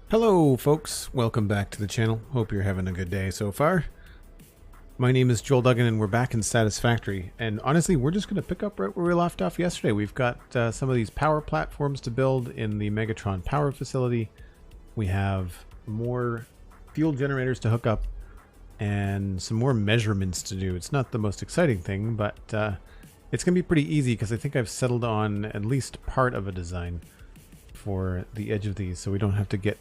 Hello folks, welcome back to the channel. Hope you're having a good day so far. My name is Joel Duggan and we're back in Satisfactory, and honestly we're just going to pick up right where we left off yesterday. We've got some of these power platforms to build in the Megatron power facility. We have more fuel generators to hook up and some more measurements to do. It's not the most exciting thing, but it's going to be pretty easy because I think I've settled on at least part of a design for the edge of these, so we don't have to get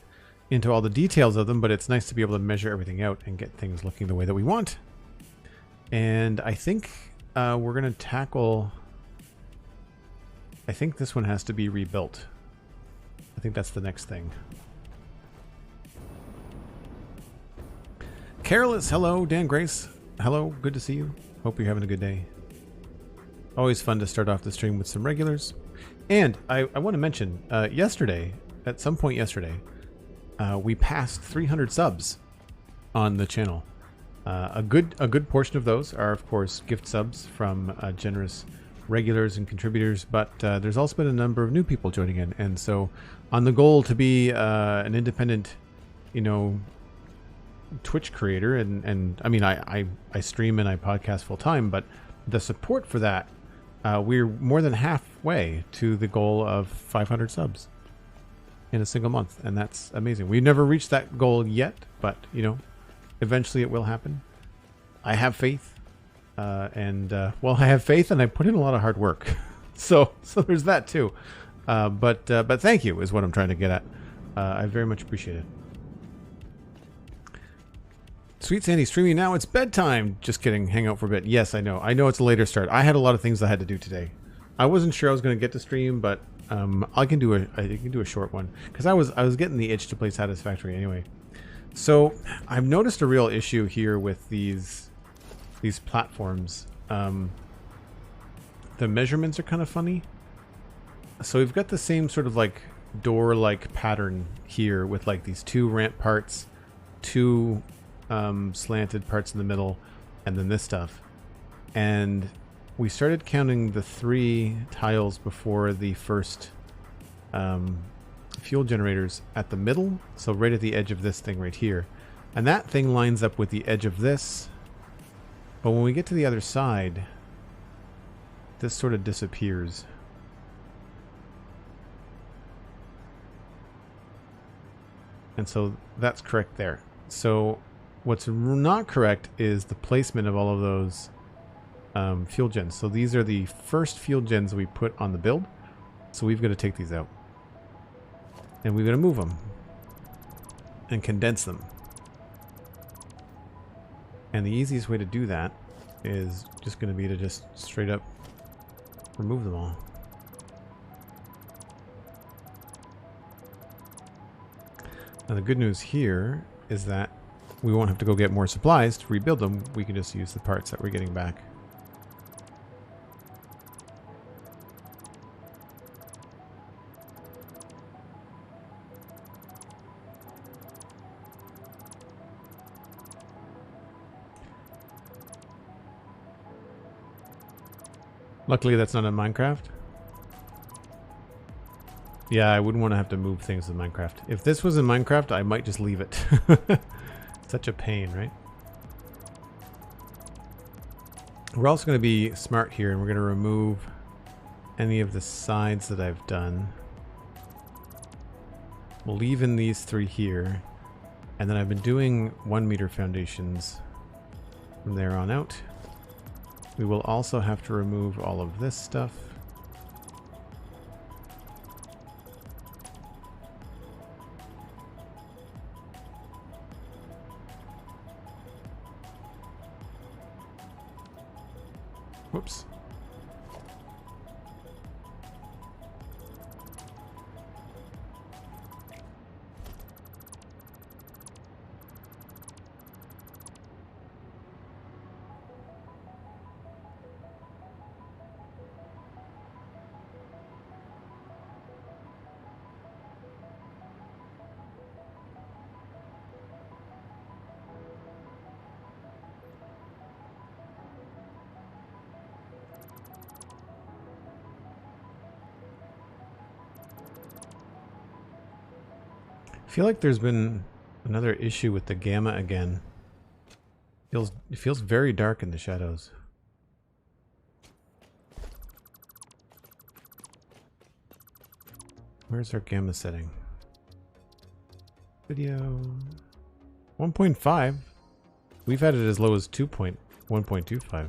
into all the details of them, but it's nice to be able to measure everything out and get things looking the way that we want. And I think we're going to tackle... I think this one has to be rebuilt. I think that's the next thing. Careless, hello. Dan Grace, hello. Good to see you. Hope you're having a good day. Always fun to start off the stream with some regulars. And I want to mention, yesterday, at some point yesterday, we passed 300 subs on the channel. A good portion of those are, of course, gift subs from generous regulars and contributors, but there's also been a number of new people joining in. And so on the goal to be an independent, Twitch creator, and I mean, I stream and I podcast full time, but the support for that, we're more than halfway to the goal of 500 subs in a single month, and that's amazing. We've never reached that goal yet, but eventually it will happen. I have faith, well, I have faith, and I put in a lot of hard work, so there's that too. But thank you is what I'm trying to get at. I very much appreciate it. SweetSandi streaming now. It's bedtime. Just kidding. Hang out for a bit. Yes, I know. I know it's a later start. I had a lot of things I had to do today. I wasn't sure I was going to get to stream, but I can do a short one because I was getting the itch to play Satisfactory anyway. So I've noticed a real issue here with these platforms. The measurements are kind of funny. So we've got the same sort of like door-like pattern here with like these two ramp parts, two slanted parts in the middle, and then this stuff. And we started counting the 3 tiles before the first fuel generators at the middle, so right at the edge of this thing right here. And that thing lines up with the edge of this. But when we get to the other side, this sort of disappears. And so that's correct there. So what's not correct is the placement of all of those fuel gens. So these are the first fuel gens we put on the build. So we've got to take these out. And we've got to move them. And condense them. And the easiest way to do that is just going to be to just straight up remove them all. Now the good news here is that we won't have to go get more supplies to rebuild them. We can just use the parts that we're getting back. Luckily that's not in Minecraft. Yeah, I wouldn't want to have to move things in Minecraft. If this was in Minecraft, I might just leave it. Such a pain, right? We're also going to be smart here, and we're going to remove any of the sides that I've done. We'll leave in these 3 here, and then I've been doing 1 meter foundations from there on out. We will also have to remove all of this stuff. Whoops. I feel like there's been another issue with the gamma again. It feels very dark in the shadows. Where's our gamma setting? Video 1.5. We've had it as low as 1.25.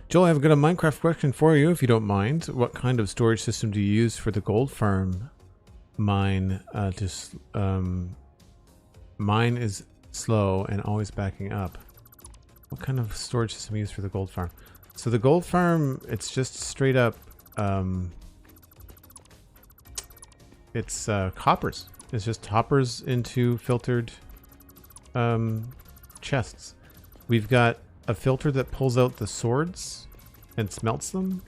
Joel, I have got a Minecraft question for you, if you don't mind. What kind of storage system do you use for the gold farm mine? Mine is slow and always backing up. What kind of storage system do you use for the gold farm? So the gold farm, it's just straight up, it's hoppers. It's just hoppers into filtered chests. We've got a filter that pulls out the swords and smelts them,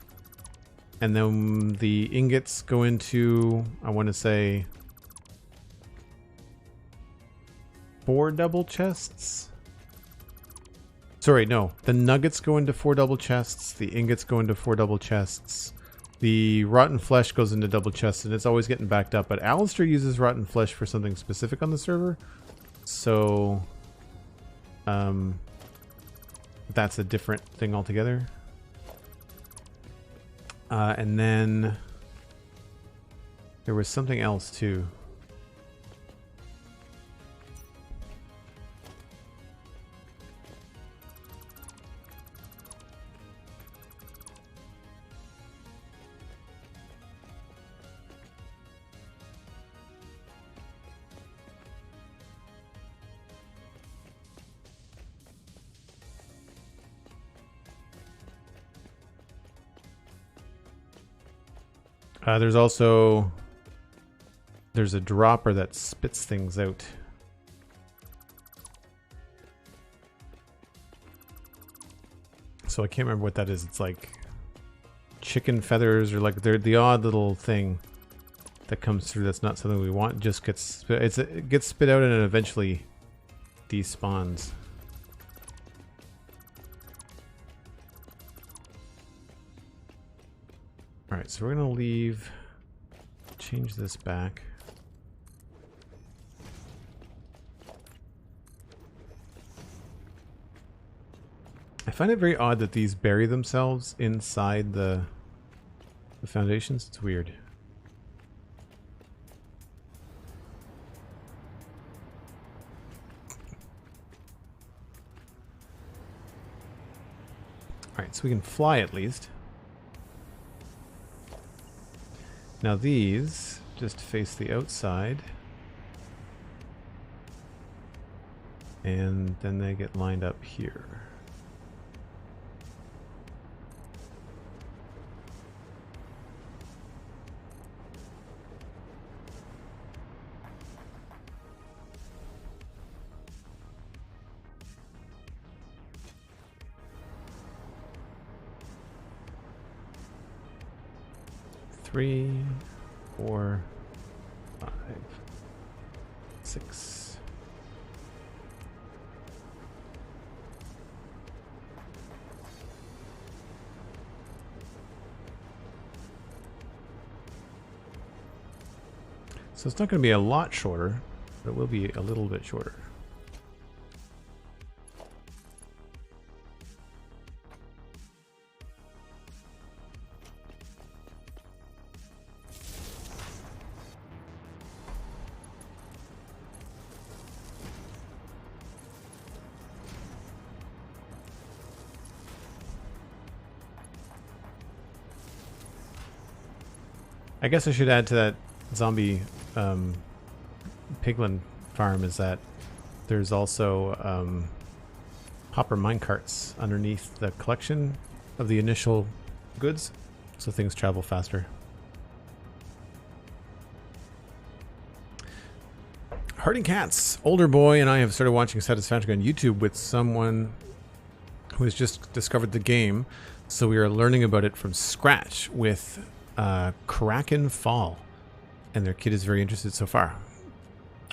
and then the ingots go into, I want to say, 4 double chests. Sorry, no, the nuggets go into 4 double chests, the ingots go into 4 double chests, the rotten flesh goes into double chests, and it's always getting backed up. But Alistair uses rotten flesh for something specific on the server, so that's a different thing altogether. And then there was something else too. There's a dropper that spits things out. So I can't remember what that is. It's like chicken feathers, or like they're the odd little thing that comes through that's not something we want. It just gets spit, it gets spit out and it eventually despawns. Alright, so we're gonna change this back. I find it very odd that these bury themselves inside the foundations. It's weird. Alright, so we can fly at least. Now these just face the outside, and then they get lined up here. Three, 4, 5, 6. So it's not going to be a lot shorter, but it will be a little bit shorter. I guess I should add to that zombie piglin farm is that there's also hopper minecarts underneath the collection of the initial goods, so things travel faster. Harding Cats, older boy, and I have started watching Satisfactory on YouTube with someone who has just discovered the game, so we are learning about it from scratch with Kraken Fall, and their kid is very interested so far.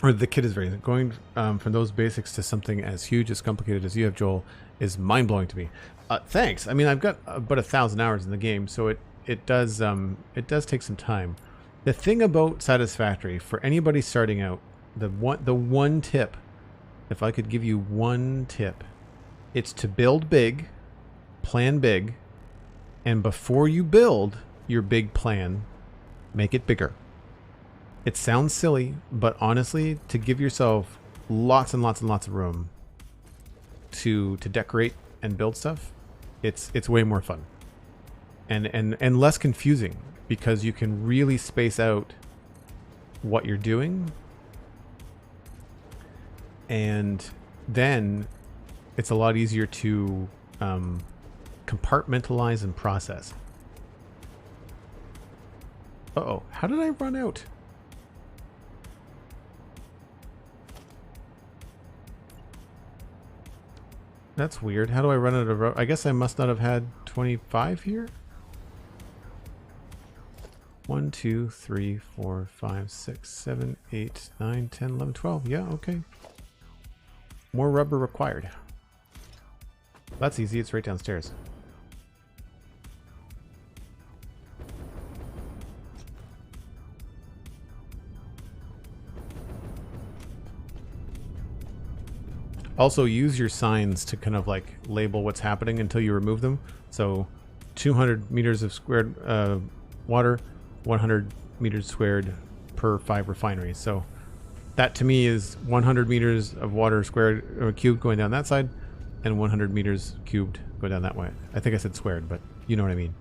Or the kid is very going from those basics to something as huge, as complicated as you have, Joel, is mind blowing to me. Thanks. I mean, I've got about 1,000 hours in the game, so it does take some time. The thing about Satisfactory for anybody starting out, the one tip, if I could give you one tip, it's to build big, plan big, and before you build your big plan, make it bigger. It sounds silly, but honestly, to give yourself lots and lots and lots of room to decorate and build stuff, it's way more fun and less confusing, because you can really space out what you're doing, and then it's a lot easier to compartmentalize and process. Uh-oh, how did I run out? That's weird. How do I run out of rope? I guess I must not have had 25 here. 1, 2, 3, 4, 5, 6, 7, 8, 9, 10, 11, 12. Yeah, okay. More rubber required. That's easy. It's right downstairs. Also, use your signs to kind of like label what's happening until you remove them. So 200 meters of squared water, 100 meters squared per 5 refineries. So that to me is 100 meters of water squared or cubed going down that side, and 100 meters cubed go down that way. I think I said squared, but you know what I mean.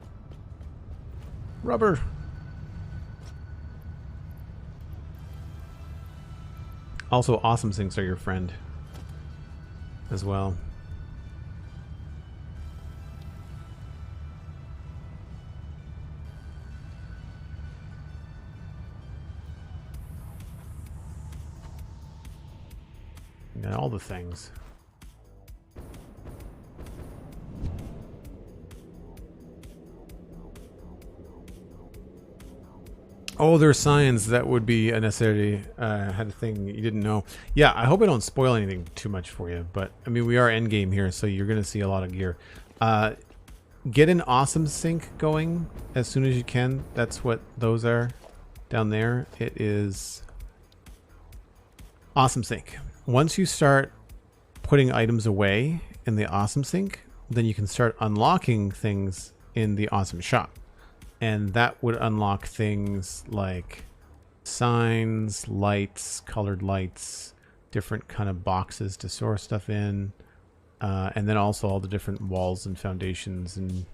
Rubber. Also, awesome things are your friend as well. And all the things. Oh, there are signs that would be a necessity. Had a thing you didn't know. Yeah, I hope I don't spoil anything too much for you. But I mean, we are endgame here, so you're going to see a lot of gear. Get an awesome sync going as soon as you can. That's what those are down there. It is awesome sync. Once you start putting items away in the awesome sync, then you can start unlocking things in the awesome shop. And that would unlock things like signs, lights, colored lights, different kind of boxes to store stuff in, and then also all the different walls and foundations and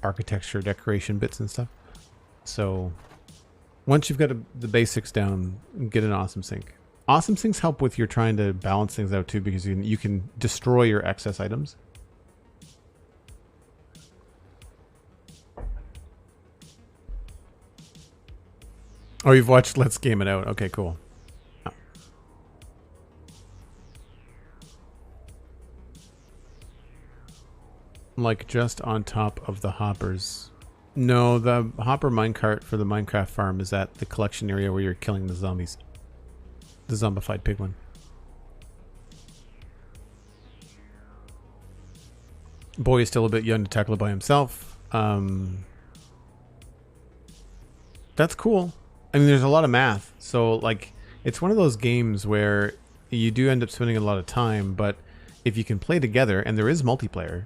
architecture, decoration bits and stuff. So once you've got the basics down, get an awesome sync. Awesome syncs help with your trying to balance things out too, because you can destroy your excess items. Oh, you've watched Let's Game It Out. Okay, cool. Oh. Like just on top of the hoppers. No, the hopper minecart for the Minecraft farm is at the collection area where you're killing the zombies. The zombified pig one. Boy is still a bit young to tackle it by himself. That's cool. I mean, there's a lot of math, so like it's one of those games where you do end up spending a lot of time, but if you can play together, and there is multiplayer,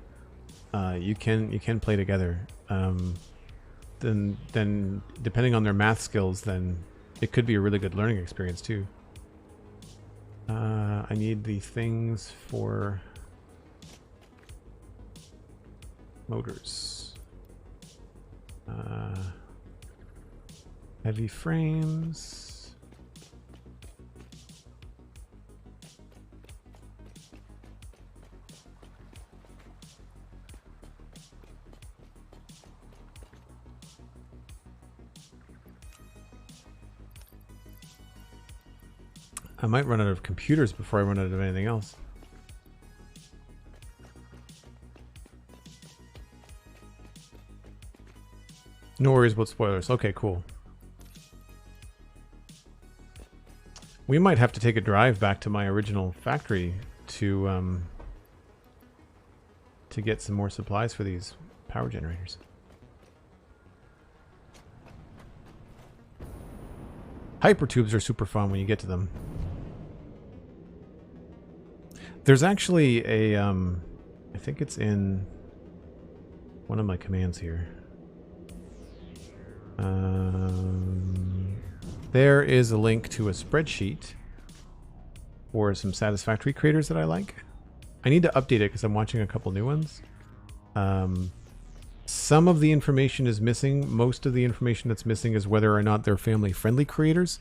you can play together. Then depending on their math skills, then it could be a really good learning experience too. I need the things for motors. Heavy frames. I might run out of computers before I run out of anything else. No worries about spoilers. Okay, cool. We might have to take a drive back to my original factory to get some more supplies for these power generators. Hypertubes are super fun when you get to them. There's actually a, I think it's in one of my commands here. There is a link to a spreadsheet for some Satisfactory creators that I like. I need to update it because I'm watching a couple new ones. Some of the information is missing. Most of the information that's missing is whether or not they're family-friendly creators.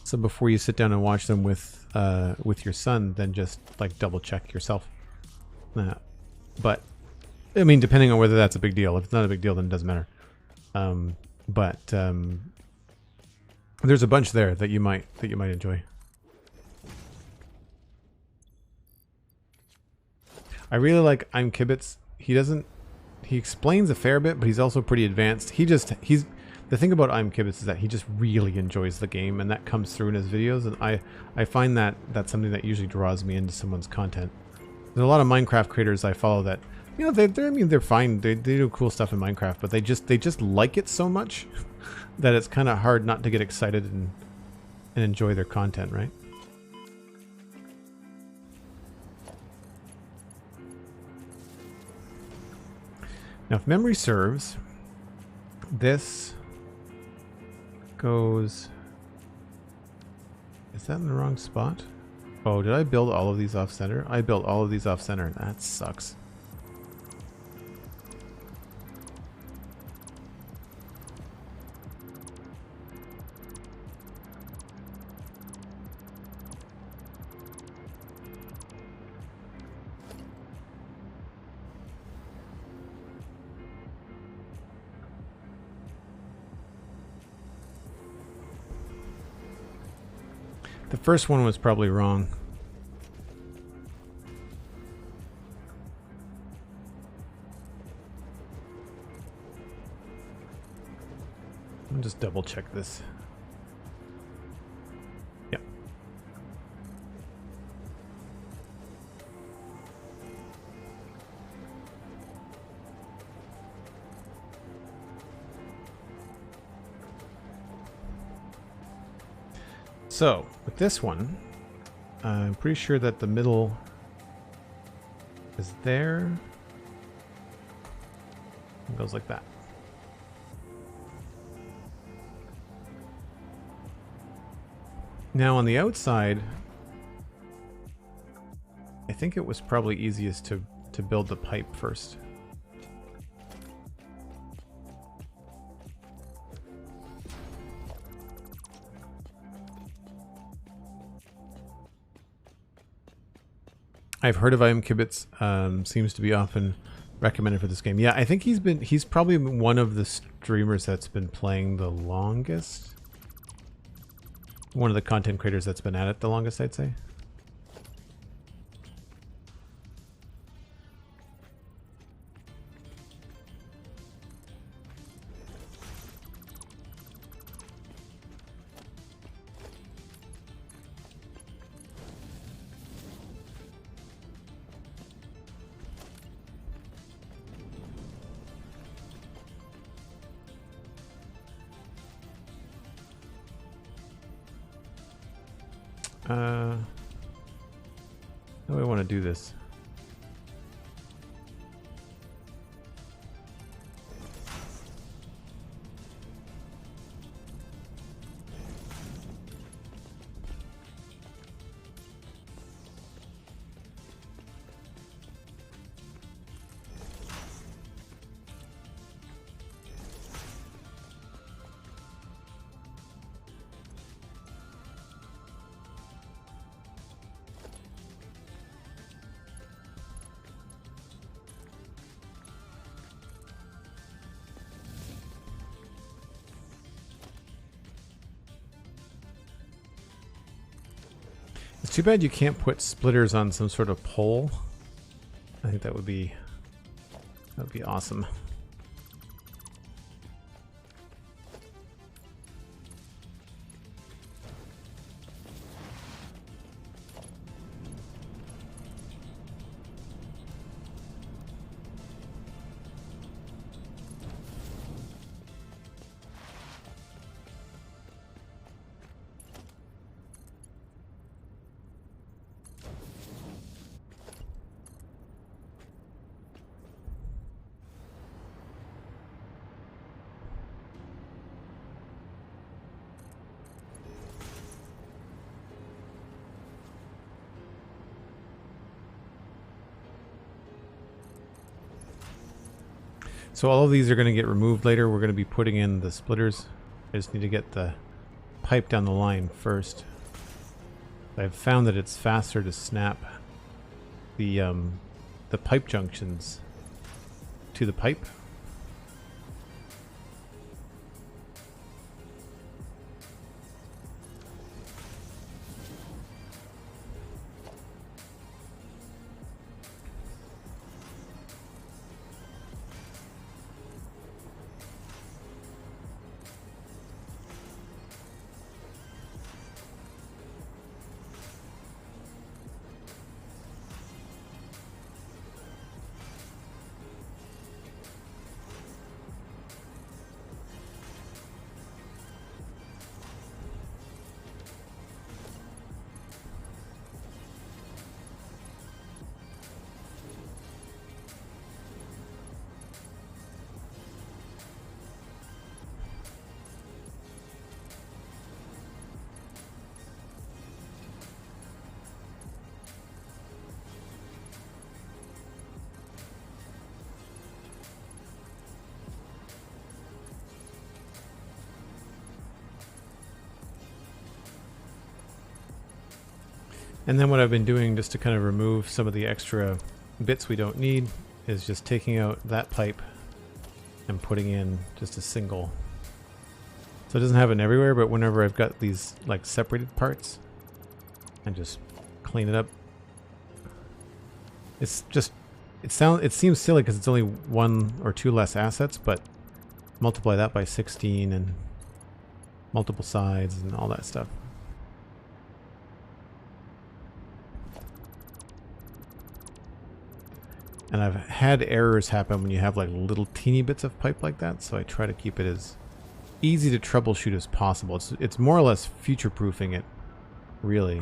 So before you sit down and watch them with your son, then just like double-check yourself. But I mean, depending on whether that's a big deal. If it's not a big deal, then it doesn't matter. There's a bunch there that you might enjoy. I really like I'm Kibitz. He explains a fair bit, but he's also pretty advanced. The thing about I'm Kibitz is that he just really enjoys the game, and that comes through in his videos, and I find that that's something that usually draws me into someone's content. There's a lot of Minecraft creators I follow that, you know, they're fine. They do cool stuff in Minecraft, but they just like it so much that it's kind of hard not to get excited and enjoy their content, right? Now, if memory serves, this goes... Is that in the wrong spot? Oh, did I build all of these off-center? I built all of these off-center. That sucks. The first one was probably wrong. I'll just double check this. Yep. So, with this one, I'm pretty sure that the middle is there. It goes like that. Now on the outside, I think it was probably easiest to build the pipe first. I've heard of I'm Kibitz. Seems to be often recommended for this game. Yeah, I think he's probably one of the streamers that's been playing the longest. One of the content creators that's been at it the longest, I'd say. How do I want to do this? It's too bad you can't put splitters on some sort of pole. I think that would be awesome. So all of these are going to get removed later. We're going to be putting in the splitters. I just need to get the pipe down the line first. I've found that it's faster to snap the pipe junctions to the pipe. And then what I've been doing just to kind of remove some of the extra bits we don't need is just taking out that pipe and putting in just a single. So it doesn't have it everywhere, but whenever I've got these like separated parts, and just clean it up. It's just, it seems silly because it's only 1 or 2 less assets, but multiply that by 16 and multiple sides and all that stuff. And I've had errors happen when you have like little teeny bits of pipe like that, so I try to keep it as easy to troubleshoot as possible. It's more or less future-proofing it, really.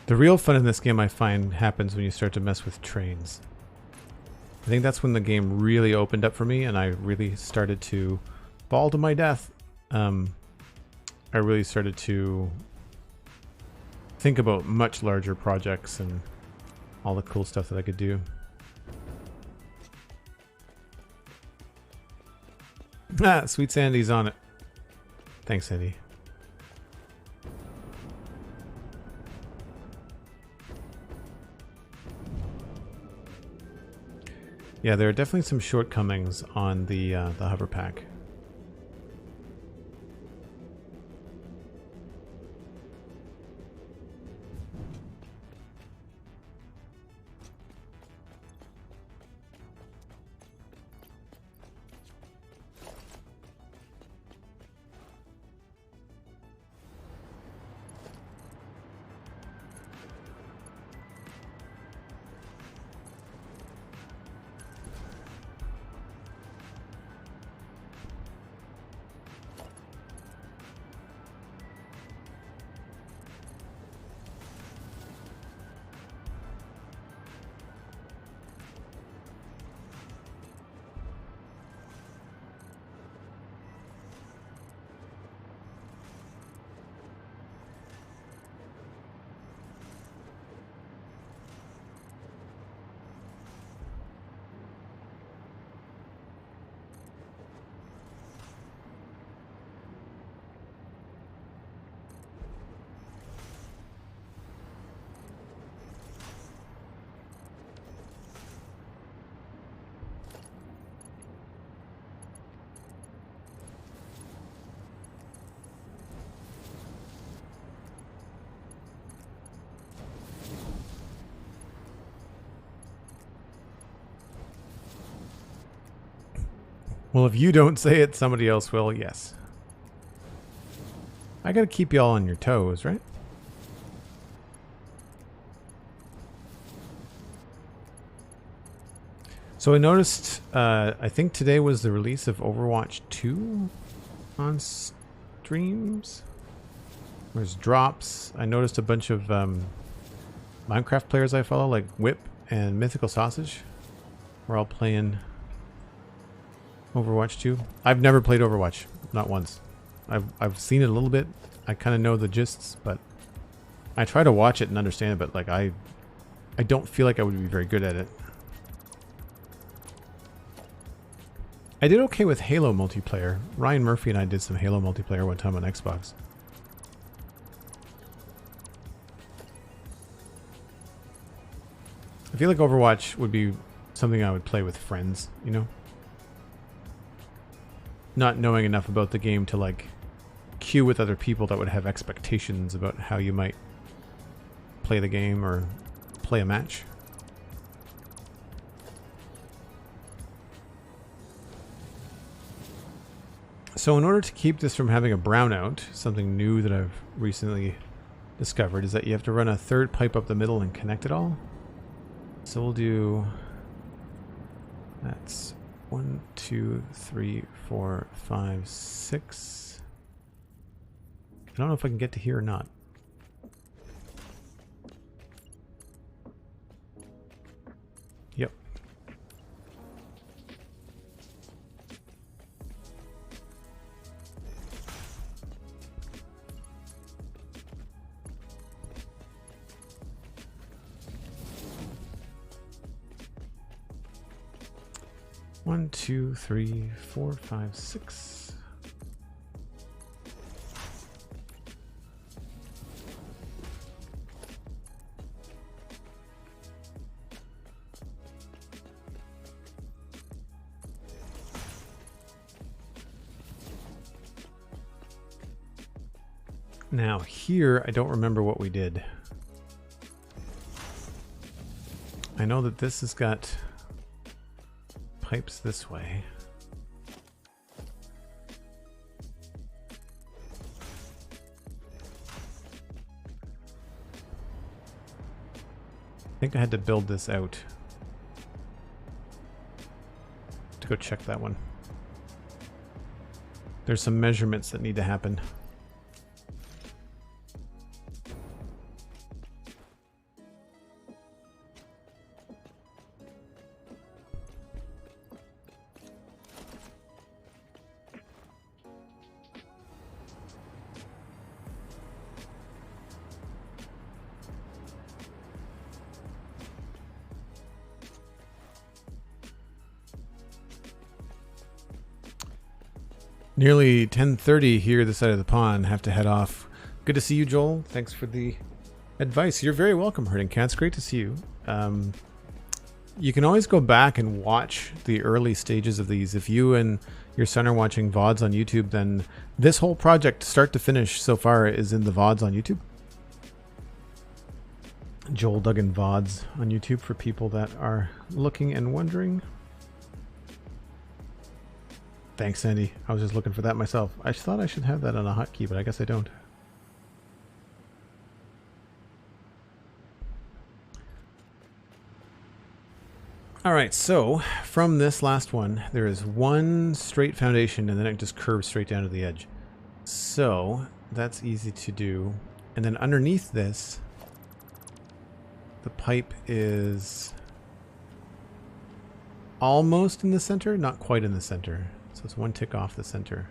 The real fun in this game, I find, happens when you start to mess with trains. I think that's when the game really opened up for me and I really started to fall to my death. I really started to think about much larger projects and all the cool stuff that I could do. Ah, SweetSandi's on it. Thanks, Sandy. Yeah, there are definitely some shortcomings on the hover pack. Well, if you don't say it, somebody else will, yes. I gotta keep y'all on your toes, right? So I noticed, I think today was the release of Overwatch 2 on streams. There's drops. I noticed a bunch of Minecraft players I follow, like Whip and Mythical Sausage. We're all playing Overwatch 2. I've never played Overwatch, not once. I've seen it a little bit. I kind of know the gists, but I try to watch it and understand it, but like I don't feel like I would be very good at it. I did okay with Halo multiplayer. Ryan Murphy and I did some Halo multiplayer one time on Xbox. I feel like Overwatch would be something I would play with friends, you know? Not knowing enough about the game to like queue with other people that would have expectations about how you might play the game or play a match. So in order to keep this from having a brownout, something new that I've recently discovered is that you have to run a third pipe up the middle and connect it all. So we'll do, that's 1, 2, 3, 4, 5, 6. I don't know if I can get to here or not. Yep. One, 2, 3, 4, 5, 6. Now here, I don't remember what we did. I know that this has got pipes this way. I think I had to build this out to go check that one. There's some measurements that need to happen. Nearly 10:30 here this side of the pond. Have to head off. Good to see you, Joel. Thanks for the advice. You're very welcome, Herding Cats. Great to see you. You can always go back and watch the early stages of these. If you and your son are watching VODs on YouTube, then this whole project, start to finish so far, is in the VODs on YouTube. Joel Duggan VODs on YouTube for people that are looking and wondering. Thanks, Sandy. I was just looking for that myself. I thought I should have that on a hotkey, but I guess I don't. All right, so from this last one, there is one straight foundation and then it just curves straight down to the edge. So that's easy to do. And then underneath this, the pipe is almost in the center, not quite in the center. So it's one tick off the center.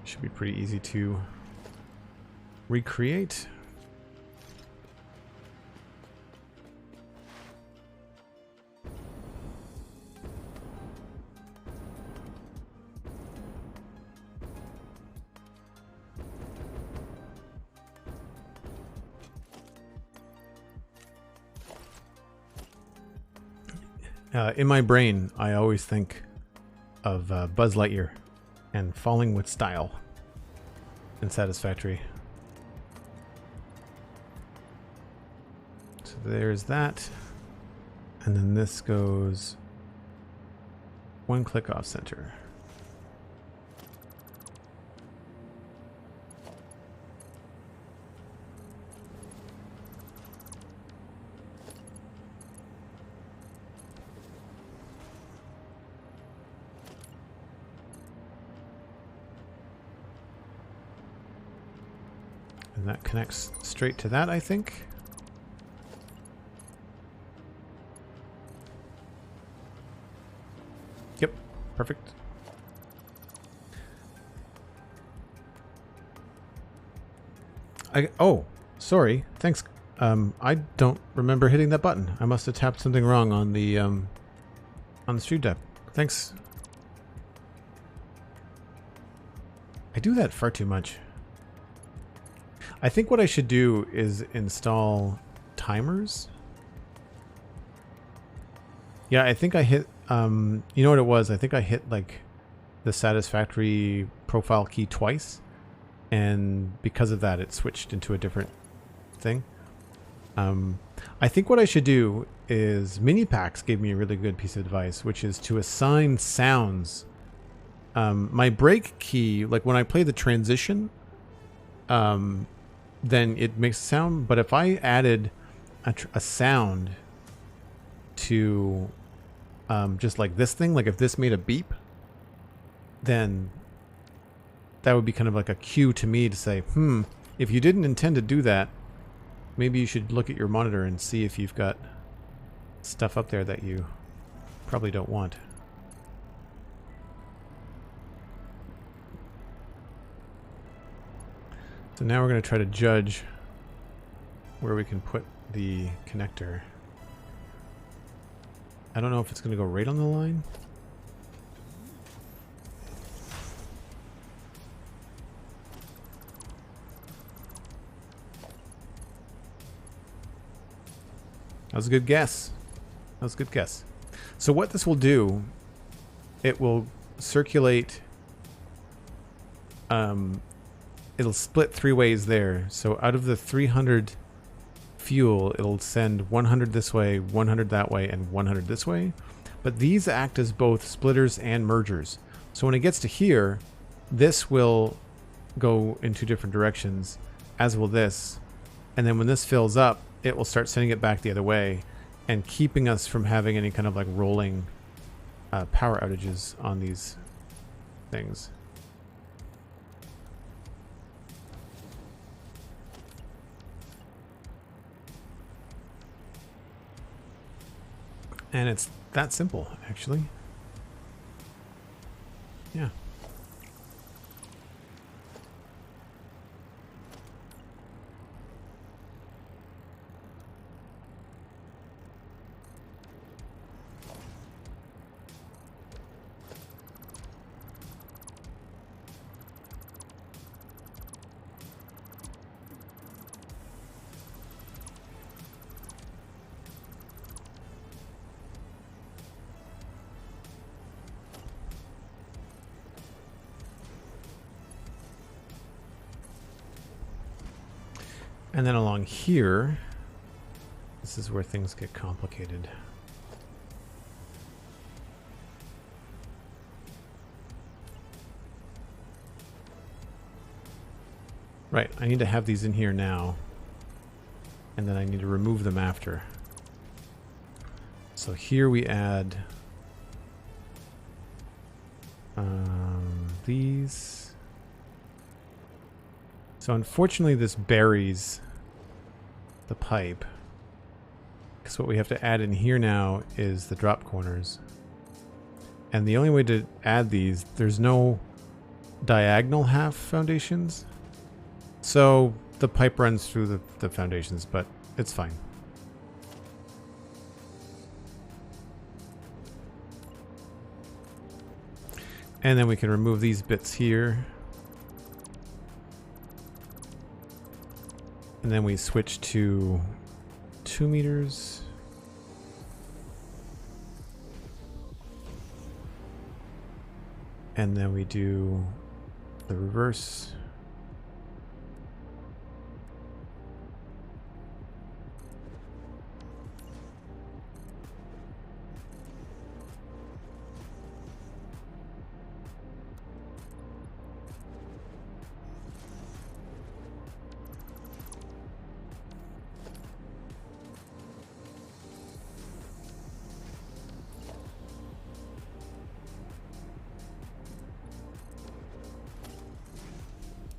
Should be pretty easy to recreate. In my brain, I always think of Buzz Lightyear and falling with style in Satisfactory. So there's that. And then this goes one click off center. And that connects straight to that, I think. Yep, perfect. Oh, sorry. Thanks. I don't remember hitting that button. I must have tapped something wrong on the stream deck. Thanks. I do that far too much. I think what I should do is install timers. Yeah, I think I hit, you know what it was? I think I hit like the Satisfactory profile key twice. And because of that, it switched into a different thing. I think what I should do is Minipax gave me a really good piece of advice, which is to assign sounds. My break key, like when I play the transition, then it makes a sound. But if I added a sound to just like this thing, like if this made a beep, then that would be kind of like a cue to me to say, if you didn't intend to do that, maybe you should look at your monitor and see if you've got stuff up there that you probably don't want. So now we're going to try to judge where we can put the connector. I don't know if it's going to go right on the line. That was a good guess. That was a good guess. So what this will do, it will circulate, it'll split 3 ways there. So out of the 300 fuel, it'll send 100 this way, 100 that way, and 100 this way. But these act as both splitters and mergers. So when it gets to here, this will go in 2 different directions, as will this. And then when this fills up, it will start sending it back the other way and keeping us from having any kind of like rolling power outages on these things. And it's that simple, actually. Yeah. And then along here, this is where things get complicated. Right, I need to have these in here now, and then I need to remove them after. So here we add these. So unfortunately this buries the pipe, because what we have to add in here now is the drop corners. And the only way to add these, there's no diagonal half foundations. So the pipe runs through the foundations, but it's fine. And then we can remove these bits here. And then we switch to 2 meters. And then we do the reverse.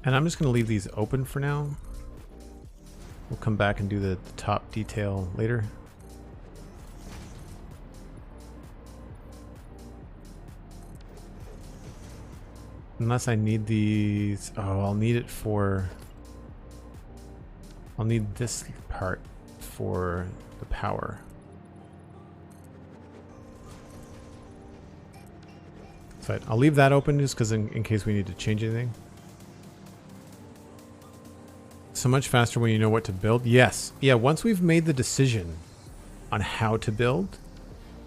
And I'm just going to leave these open for now. We'll come back and do the top detail later. Unless I need these... Oh, I'll need it for... I'll need this part for the power. So I'll leave that open just because in case we need to change anything. So much faster when you know what to build. Yes. Yeah, once we've made the decision on how to build,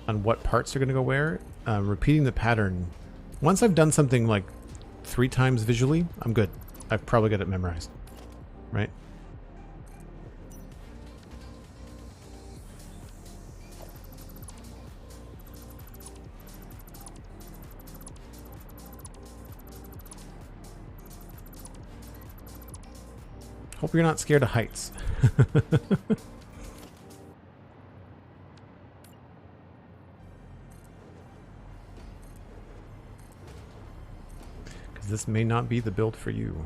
on what parts are going to go where, repeating the pattern. Once I've done something like 3 times visually, I'm good. I've probably got it memorized. Right? Hope you're not scared of heights. Because this may not be the build for you.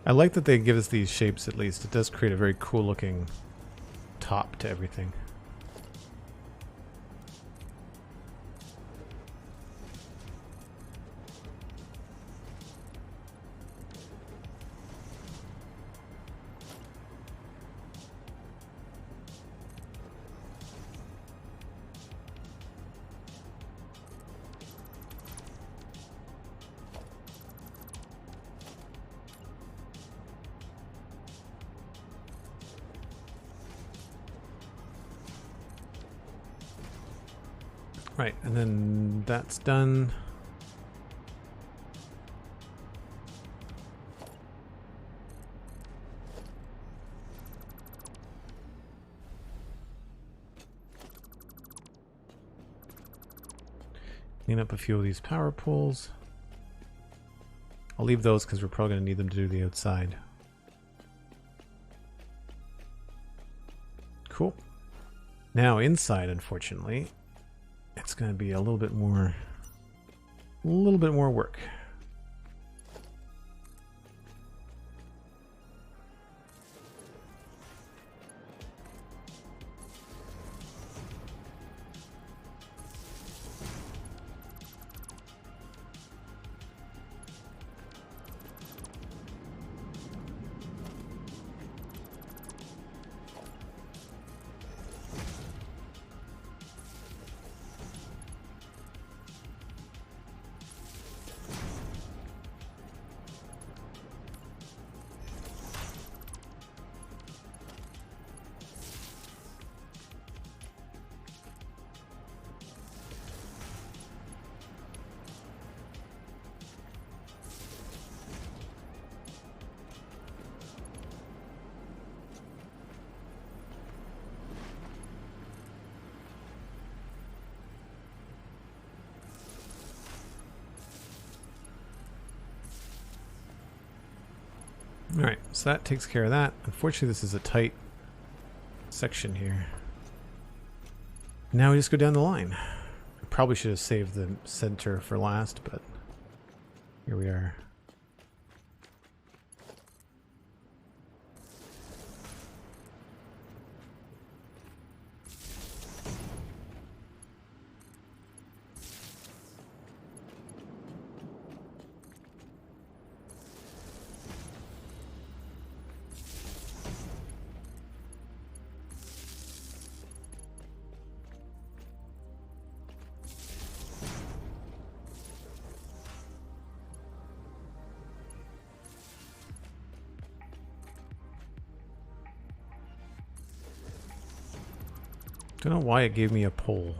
I like that they give us these shapes at least. It does create a very cool looking top to everything. Right, and then that's done. Clean up a few of these power poles. I'll leave those because we're probably going to need them to do the outside. Cool. Now inside, unfortunately, it's going to be a little bit more work. Alright, so that takes care of that. Unfortunately, this is a tight section here. Now we just go down the line. I probably should have saved the center for last, but here we are. Don't know why it gave me a pole.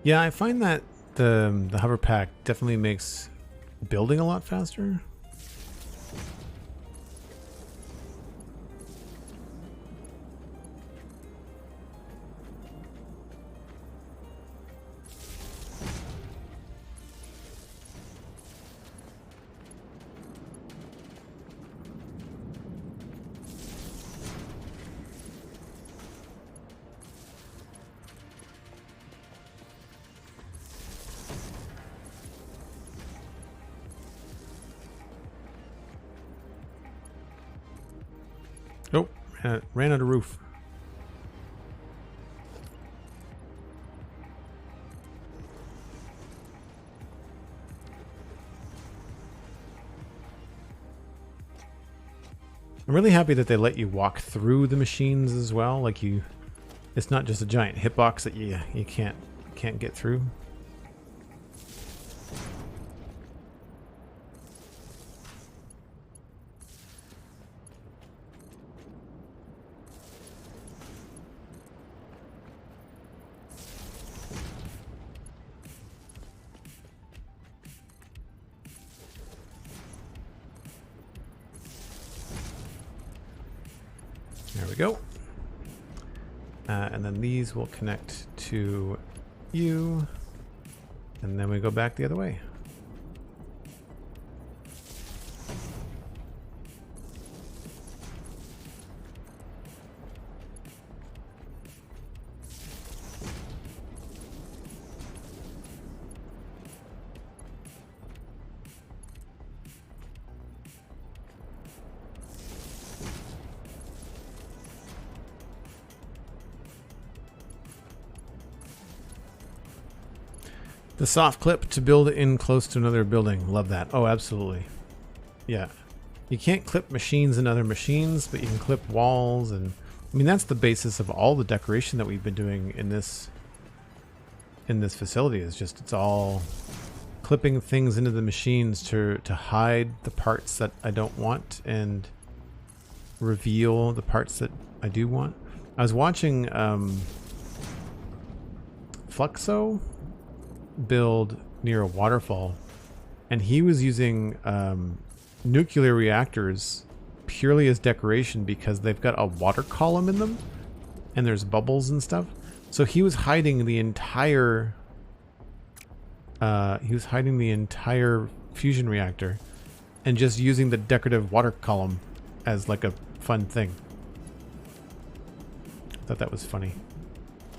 Yeah, I find that the hover pack definitely makes building a lot faster. Oh, ran out of roof. I'm really happy that they let you walk through the machines as well. Like it's not just a giant hitbox that you can't get through. There we go. And then these will connect to you. And then we go back the other way. The soft clip to build in close to another building. Love that. Oh, absolutely. Yeah. You can't clip machines in other machines, but you can clip walls. And I mean, that's the basis of all the decoration that we've been doing in this facility. Is just, it's all clipping things into the machines to hide the parts that I don't want and reveal the parts that I do want. I was watching Fluxo build near a waterfall, and he was using nuclear reactors purely as decoration because they've got a water column in them and there's bubbles and stuff. So he was hiding the entire fusion reactor and just using the decorative water column as like a fun thing. I thought that was funny.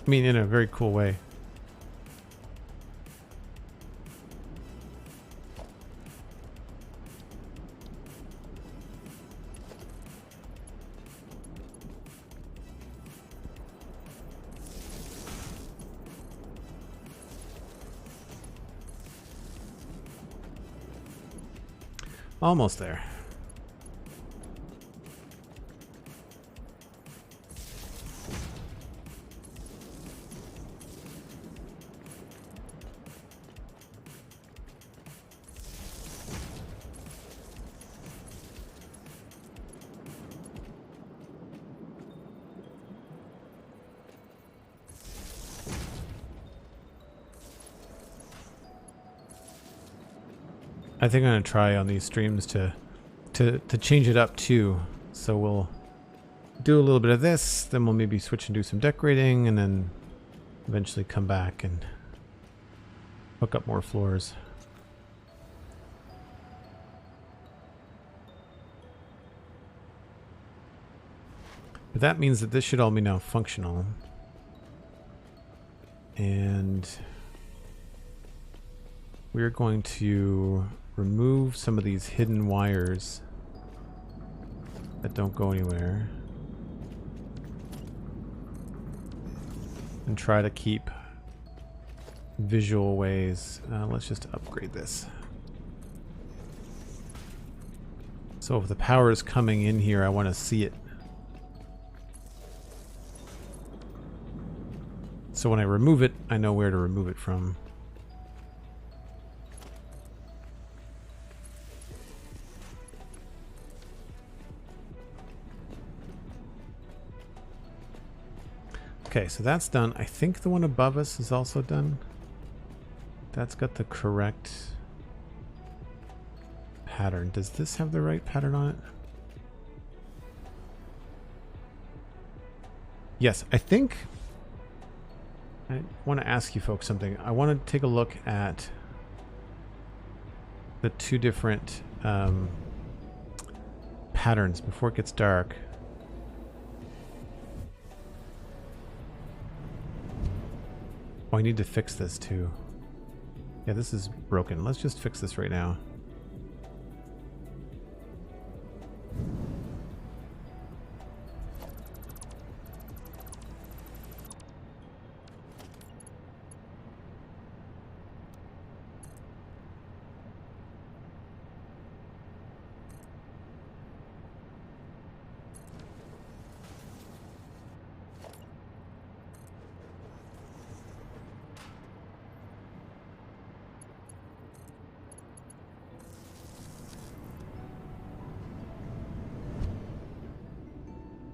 I mean, in a very cool way. Almost there. I think I'm gonna try on these streams to change it up too. So we'll do a little bit of this, then we'll maybe switch and do some decorating, and then eventually come back and hook up more floors. But that means that this should all be now functional. And we're going to remove some of these hidden wires that don't go anywhere and try to keep visual ways. Let's just upgrade this. So if the power is coming in here, I want to see it. So when I remove it, I know where to remove it from. Okay, so that's done. I think the one above us is also done. that's got the correct pattern. Does this have the right pattern on it? Yes, I think I want to ask you folks something. I want to take a look at the two different patterns before it gets dark. Oh, I need to fix this too. Yeah, this is broken. Let's just fix this right now.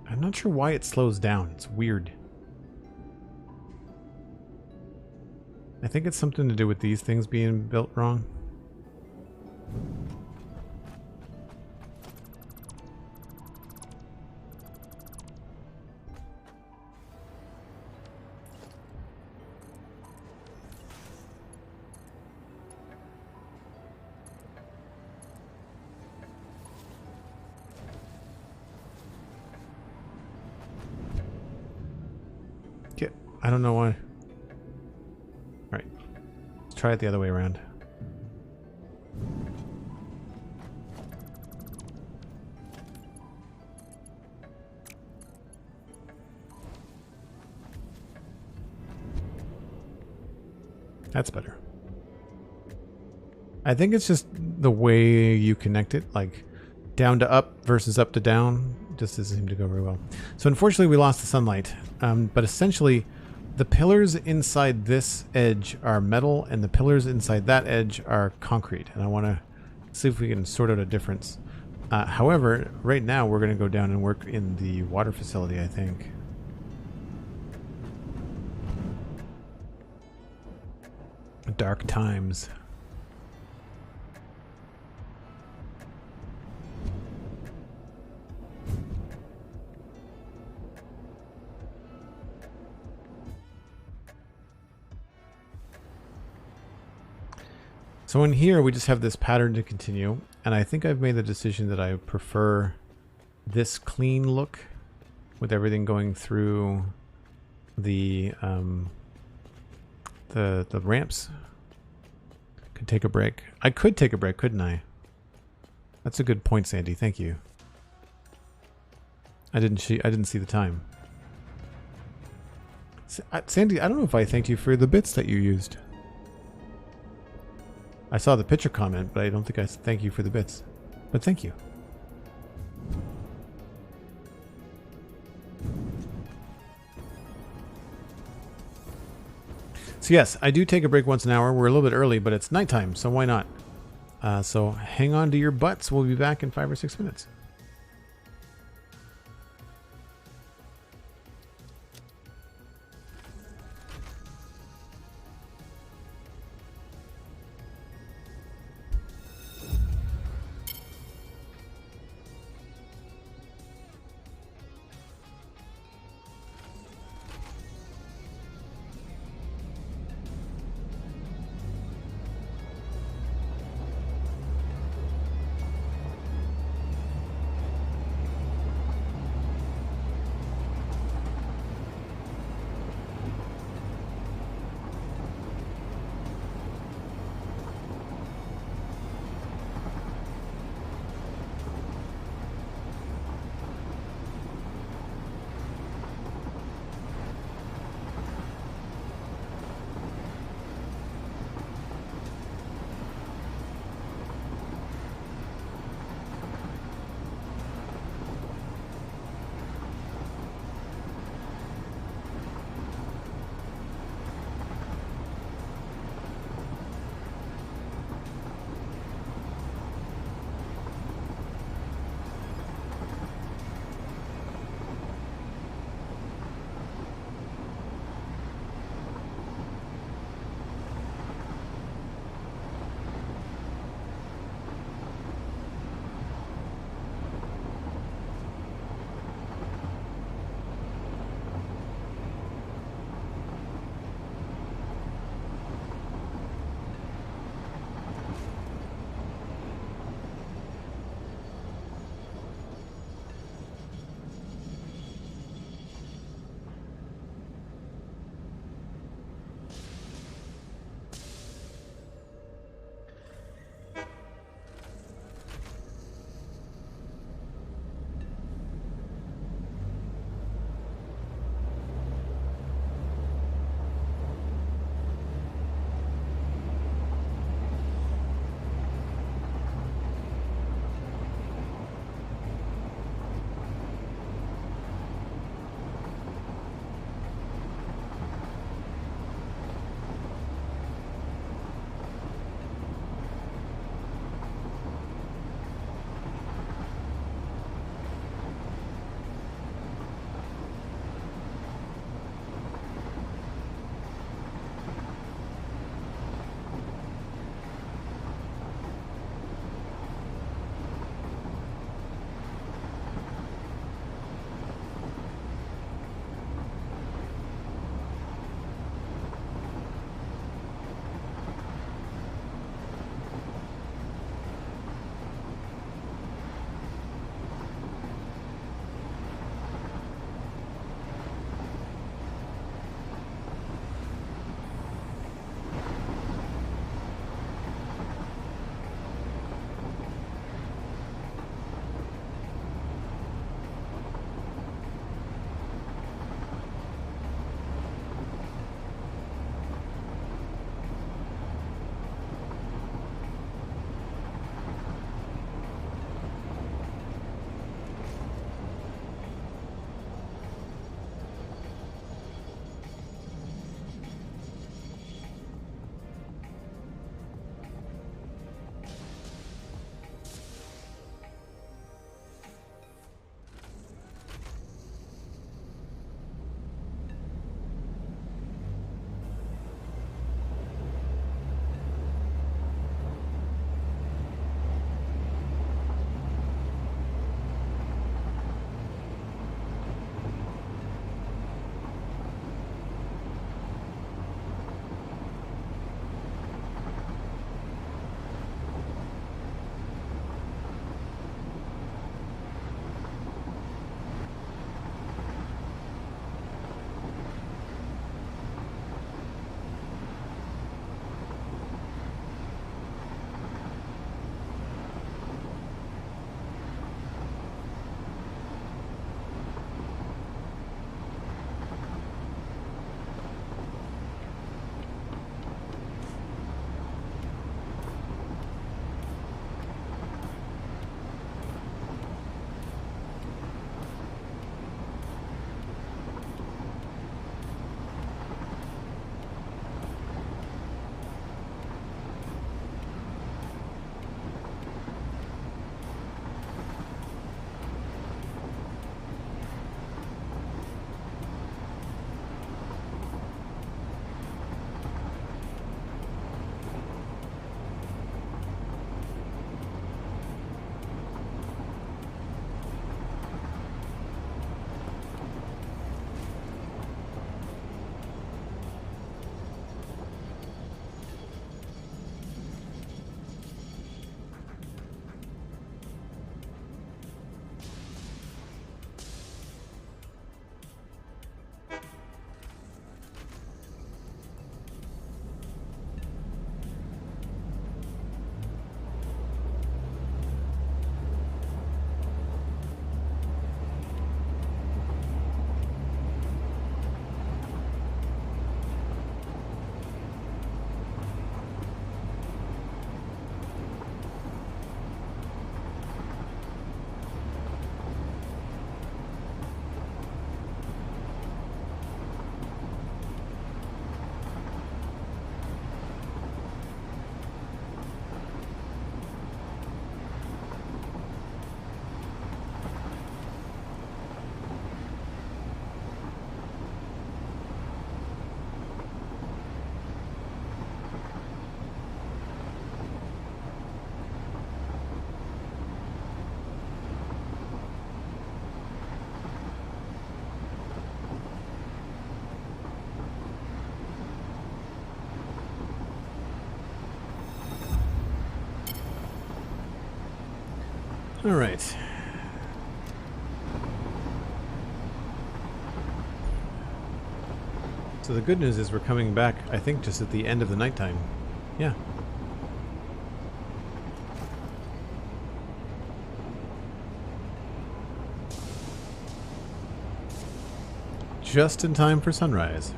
I'm not sure why it slows down. It's weird. I think it's something to do with these things being built wrong. I don't know why. All right, let's try it the other way around. That's better. I think it's just the way you connect it, like down to up versus up to down, just doesn't seem to go very well. So unfortunately we lost the sunlight, but essentially the pillars inside this edge are metal and the pillars inside that edge are concrete. And I want to see if we can sort out a difference. However, right now we're going to go down and work in the water facility, I think. Dark times. So in here, we just have this pattern to continue, and I think I've made the decision that I prefer this clean look with everything going through the ramps. Could take a break. I could take a break, couldn't I? That's a good point, Sandy. Thank you. I didn't see the time. Sandy, I don't know if I thanked you for the bits that you used. I saw the picture comment, but I don't think I thank you for the bits. But thank you. So yes, I do take a break once an hour. We're a little bit early, but it's nighttime, so why not? So hang on to your butts. We'll be back in 5 or 6 minutes. All right. So the good news is we're coming back, I think, just at the end of the nighttime. Yeah. Just in time for sunrise.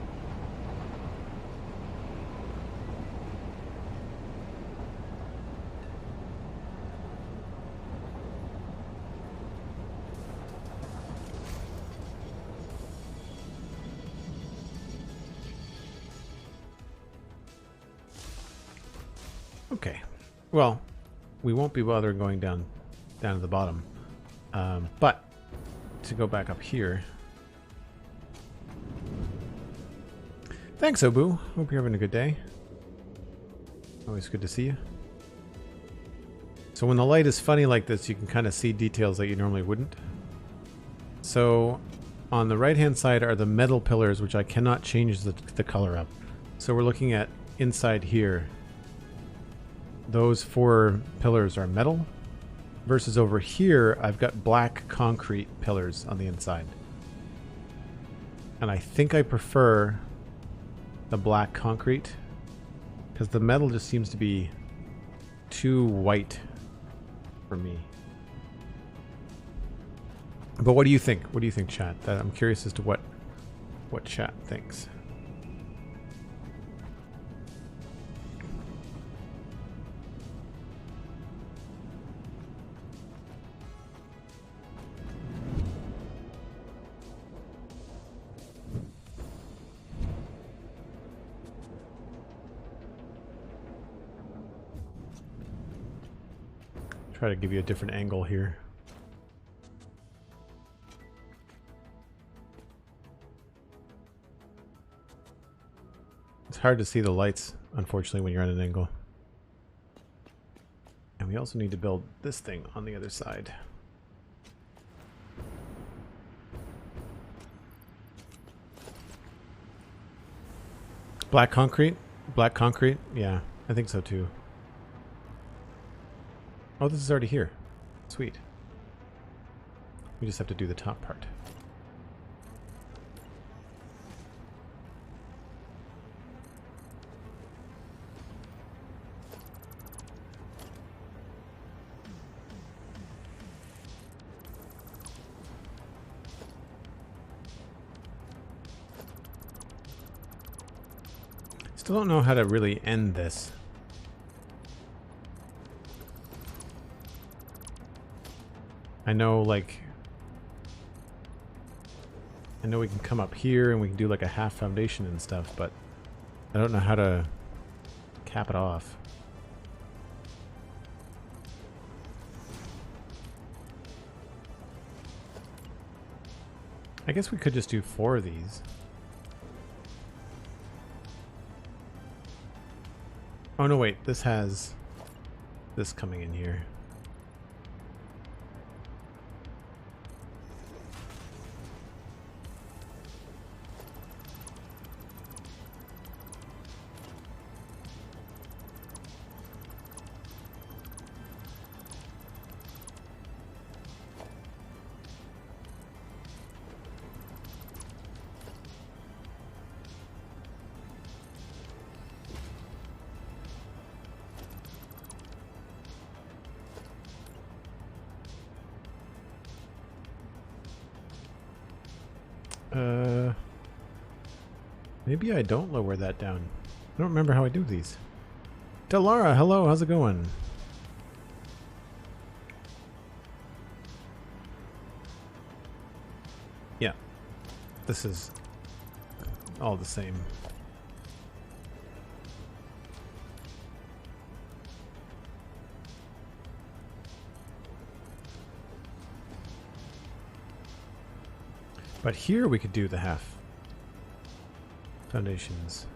Okay. Well, we won't be bothering going down to the bottom. But to go back up here. Thanks, Obu. Hope you're having a good day. Always good to see you. So when the light is funny like this, you can kind of see details that you normally wouldn't. So on the right-hand side are the metal pillars, which I cannot change the color of. So we're looking at inside here. Those 4 pillars are metal. Versus over here, I've got black concrete pillars on the inside. And I think I prefer the black concrete, because the metal just seems to be too white for me. But what do you think? What do you think, chat? I'm curious as to what chat thinks. Try to give you a different angle here. It's hard to see the lights, unfortunately, when you're at an angle. And we also need to build this thing on the other side. Black concrete? Black concrete? Yeah, I think so too. Oh, this is already here. Sweet. We just have to do the top part. Still don't know how to really end this. I know, like, I know we can come up here and we can do like a half foundation and stuff, but I don't know how to cap it off. I guess we could just do 4 of these. Oh no, wait, this has this coming in here. Maybe I don't lower that down. I don't remember how I do these. Delara, hello, how's it going? Yeah, this is all the same. But here we could do the half foundations.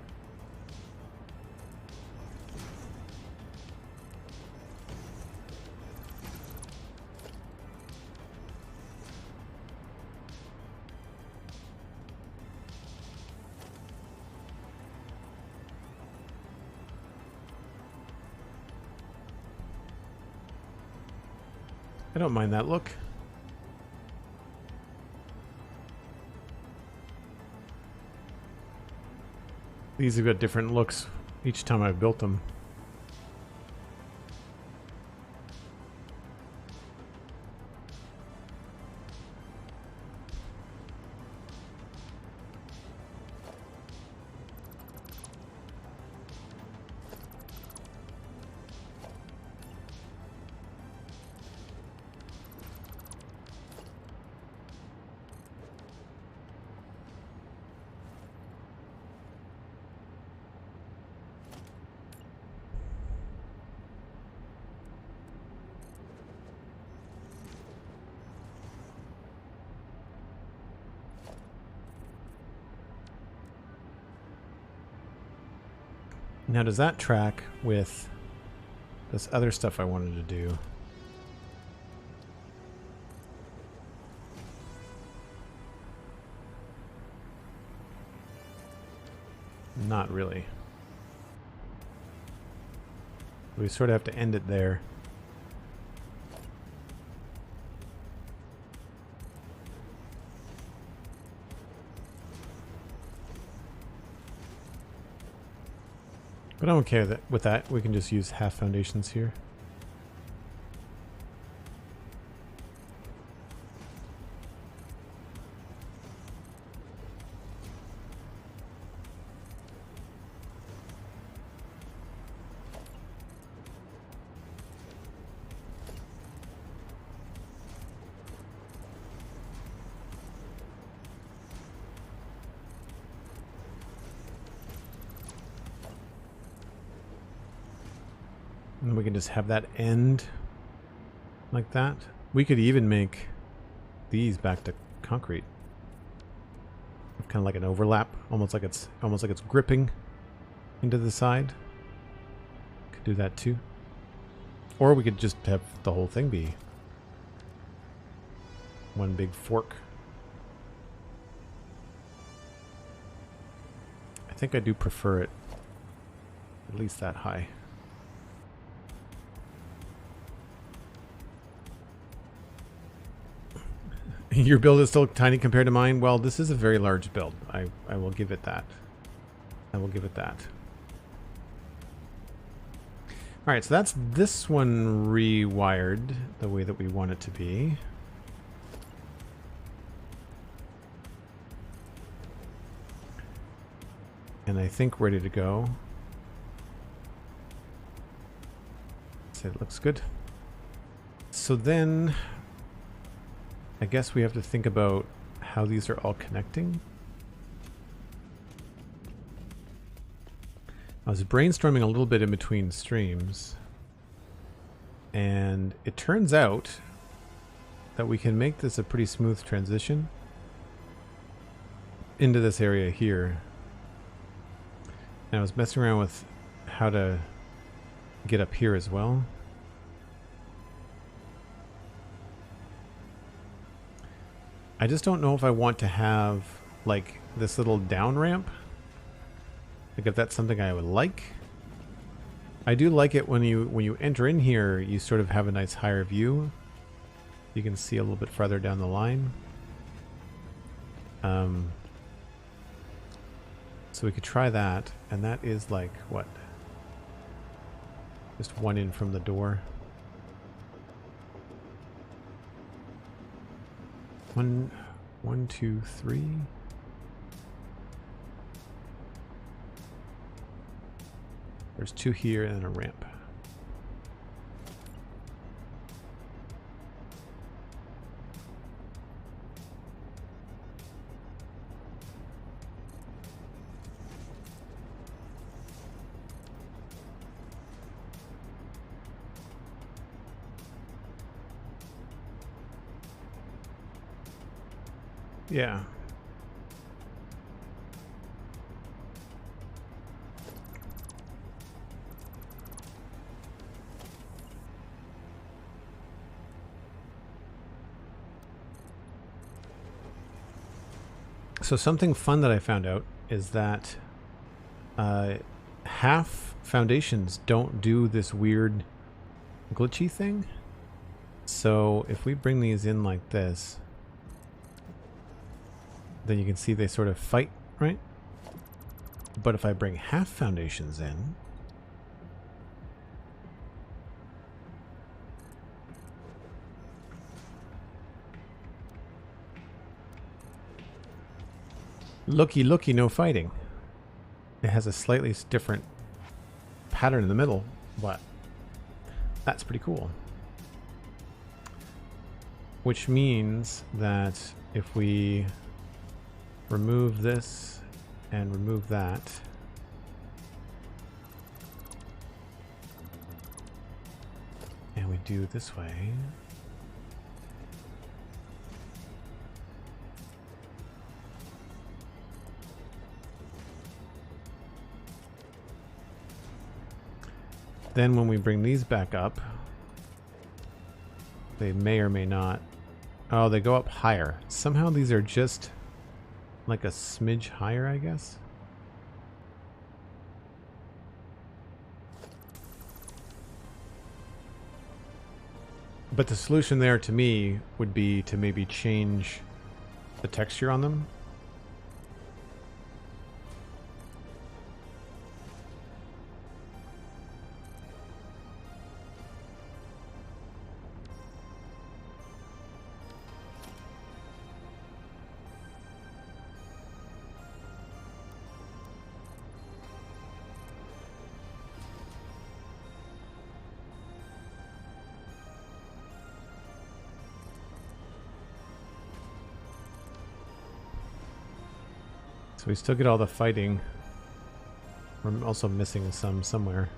I don't mind that look. These have got different looks each time I've built them. Now, does that track with this other stuff I wanted to do? Not really. We sort of have to end it there. But I'm okay with that. We can just use half foundations here. And we can just have that end like that. We could even make these back to concrete. Kind of like an overlap, almost like it's gripping into the side. Could do that too. Or we could just have the whole thing be one big fork. I think I do prefer it at least that high. Your build is still tiny compared to mine. Well, this is a very large build. I will give it that. I will give it that. All right, so that's this one rewired the way that we want it to be. And I think ready to go. So it looks good. So then I guess we have to think about how these are all connecting. I was brainstorming a little bit in between streams, and it turns out that we can make this a pretty smooth transition into this area here. And I was messing around with how to get up here as well. I just don't know if I want to have like this little down ramp. Like if that's something I would like. I do like it when you enter in here, you sort of have a nice higher view. You can see a little bit farther down the line. So we could try that, and that is like what? Just one in from the door. One, two, three. There's two here and a ramp. Yeah. So something fun that I found out is that half foundations don't do this weird glitchy thing. So if we bring these in like this, then you can see they sort of fight, right? But if I bring half foundations in, looky, looky, no fighting. It has a slightly different pattern in the middle, but that's pretty cool. Which means that if we remove this and remove that, and we do it this way, then when we bring these back up, they may or may not. Oh, they go up higher. Somehow these are just like a smidge higher, I guess. But the solution there to me would be to maybe change the texture on them. So we still get all the fighting. We're also missing some somewhere.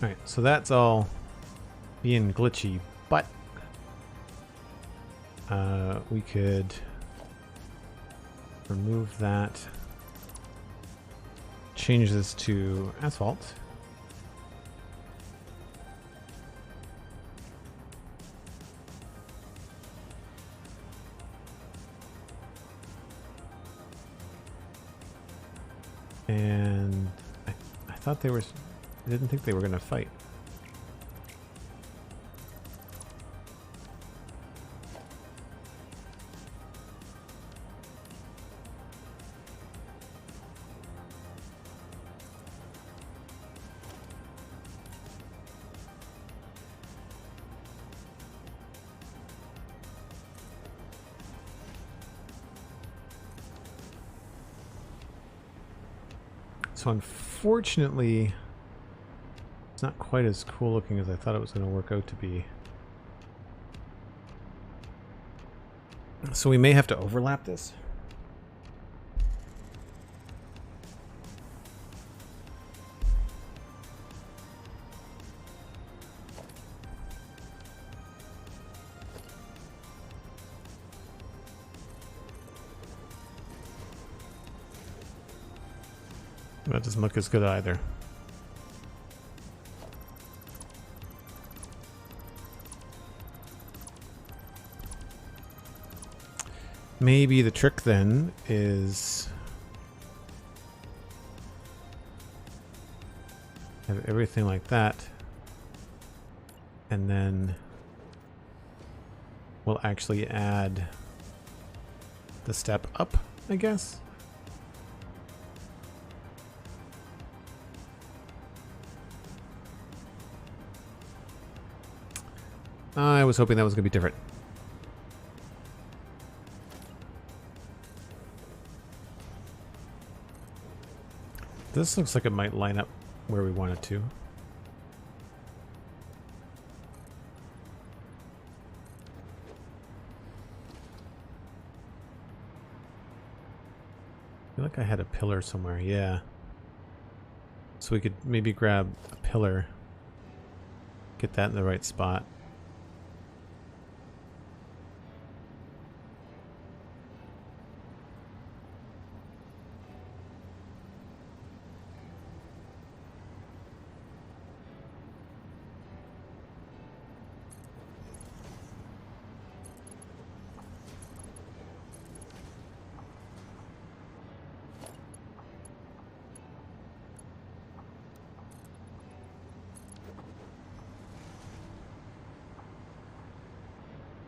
Alright, so that's all being glitchy, but we could remove that, change this to asphalt. And I thought they were... I didn't think they were going to fight. So unfortunately, it's not quite as cool looking as I thought it was going to work out to be. So we may have to overlap this. That doesn't look as good either. Maybe the trick then is have everything like that, and then we'll actually add the step up, I guess. I was hoping that was going to be different. This looks like it might line up where we want it to. feel like I had a pillar somewhere, yeah. So we could maybe grab a pillar, get that in the right spot.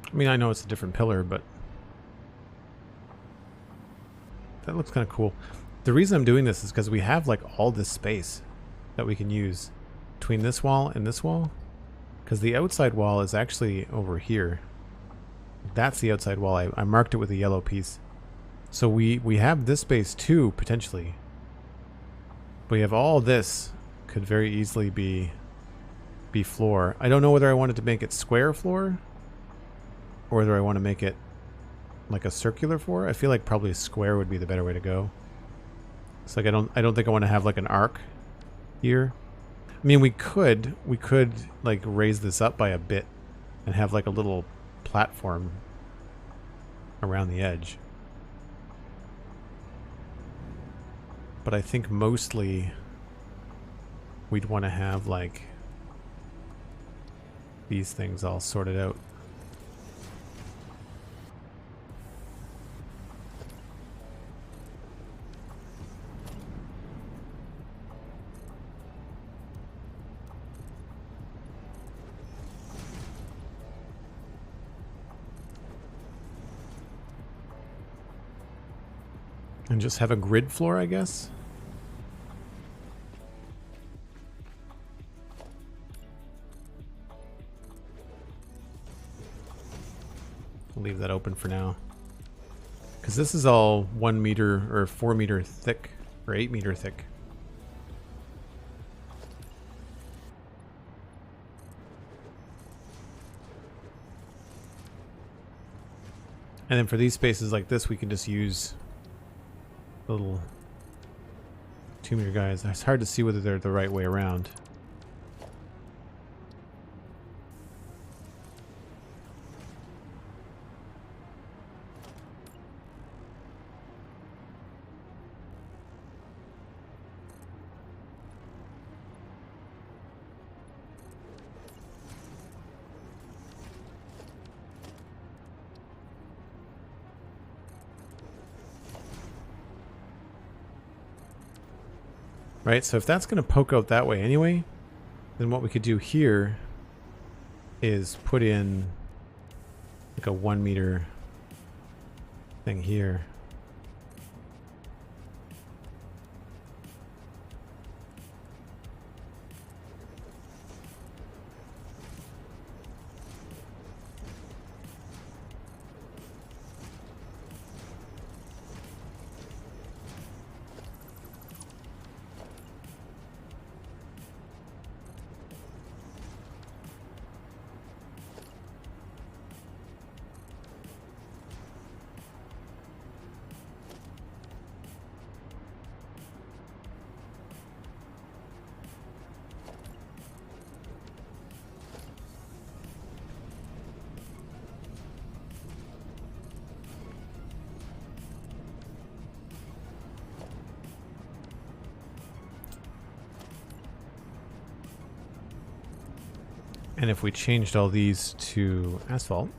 I mean, I know it's a different pillar, but that looks kind of cool. The reason I'm doing this is because we have like all this space that we can use between this wall and this wall. Because the outside wall is actually over here. That's the outside wall. I marked it with a yellow piece. So we have this space too, potentially. But we have all this could very easily be floor. I don't know whether I wanted to make it square floor or whether I want to make it like a circular floor. I feel like probably a square would be the better way to go. It's like I don't think I want to have like an arc here. I mean, we could like raise this up by a bit and have like a little platform around the edge. But I think mostly we'd want to have like these things all sorted out. And just have a grid floor, I guess. I'll leave that open for now. Because this is all 1 meter or 4 meter thick, or 8 meter thick. And then for these spaces like this, we can just use little 2 meter guys. It's hard to see whether they're the right way around. Right, so if that's going to poke out that way anyway, then what we could do here is put in like a 1 meter thing here. And if we changed all these to asphalt,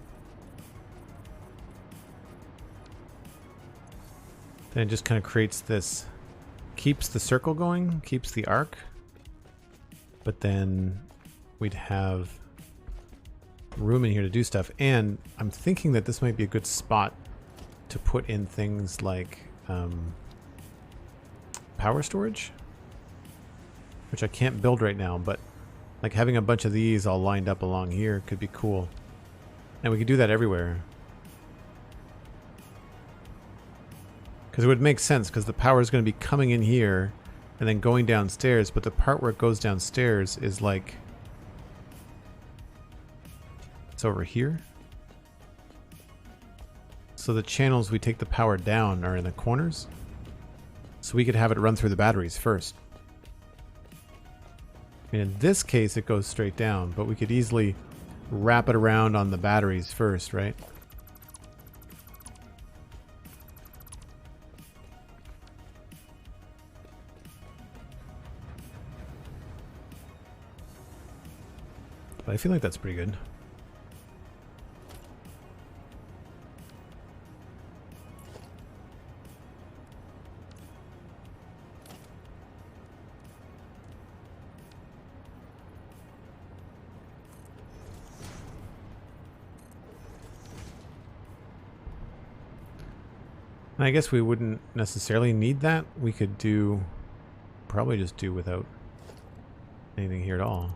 then it just kind of creates this, keeps the circle going, keeps the arc, but then we'd have room in here to do stuff. And I'm thinking that this might be a good spot to put in things like power storage, which I can't build right now, but like having a bunch of these all lined up along here could be cool. And we could do that everywhere. Because it would make sense, because the power is going to be coming in here and then going downstairs, but the part where it goes downstairs is like, it's over here. So the channels we take the power down are in the corners. So we could have it run through the batteries first. I mean, in this case, it goes straight down, but we could easily wrap it around on the batteries first, right? But I feel like that's pretty good. And I guess we wouldn't necessarily need that. We could do, probably just do without anything here at all.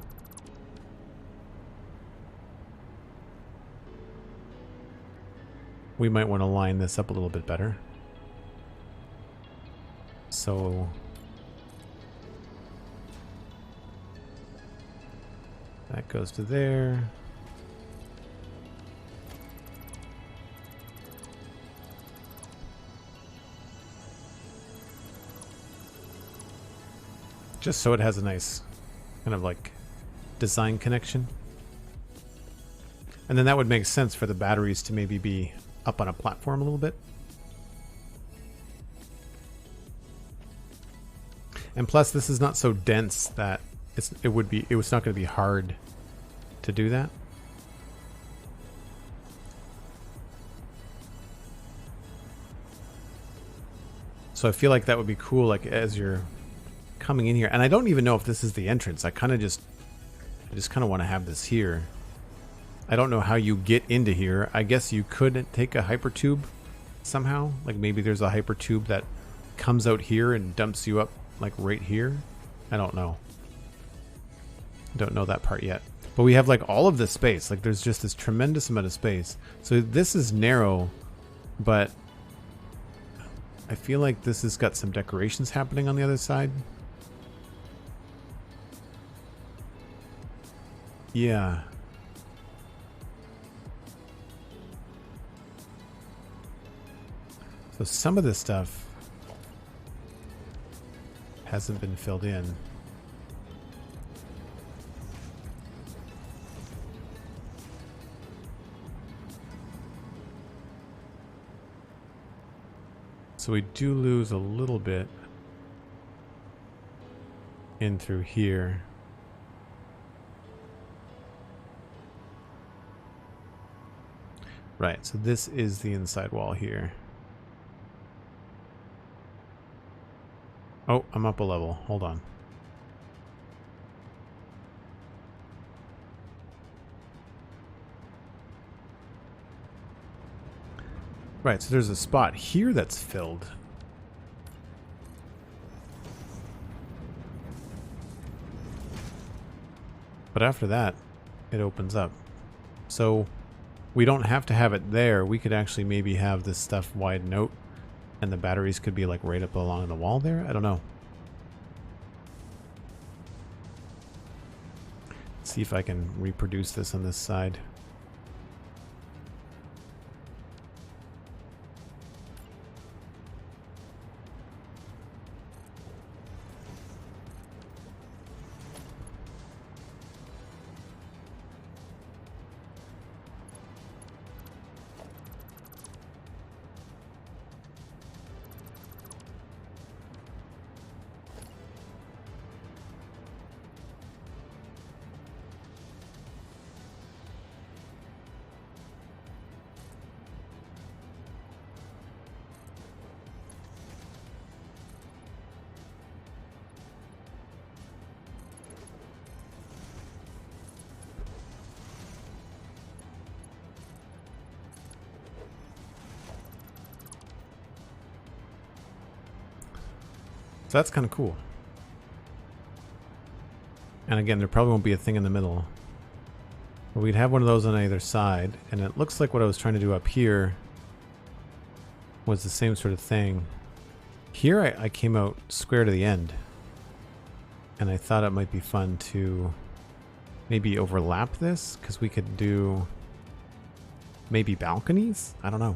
We might want to line this up a little bit better. So that goes to there. Just so it has a nice kind of like design connection. And then that would make sense for the batteries to maybe be up on a platform a little bit. And plus this is not so dense that it's not going to be hard to do that. So I feel like that would be cool, like as you're coming in here. And I don't even know if this is the entrance. I just kind of want to have this here. I don't know how you get into here. I guess you could take a hypertube somehow. Like maybe there's a hypertube that comes out here and dumps you up like right here. I don't know. Don't know that part yet. But we have like all of this space. Like there's just this tremendous amount of space. So this is narrow, but I feel like this has got some decorations happening on the other side. Yeah. So some of this stuff hasn't been filled in. So we do lose a little bit in through here. Right, so this is the inside wall here. Oh, I'm up a level. Hold on. Right, so there's a spot here that's filled. But after that, it opens up. So we don't have to have it there. We could actually maybe have this stuff widen out and the batteries could be like right up along the wall there. I don't know. Let's see if I can reproduce this on this side. So that's kind of cool. And again, there probably won't be a thing in the middle. But we'd have one of those on either side. And it looks like what I was trying to do up here was the same sort of thing. Here I came out square to the end. And I thought it might be fun to maybe overlap this, because we could do maybe balconies? I don't know.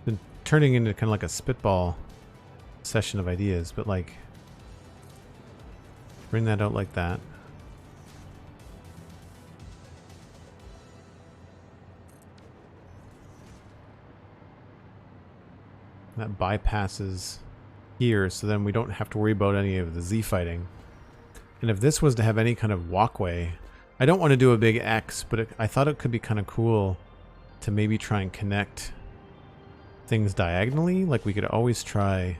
Been turning into kind of like a spitball session of ideas, but like bring that out like that. That bypasses here, so then we don't have to worry about any of the Z fighting. And if this was to have any kind of walkway, I don't want to do a big X, but I thought it could be kind of cool to maybe try and connect things diagonally. Like we could always try,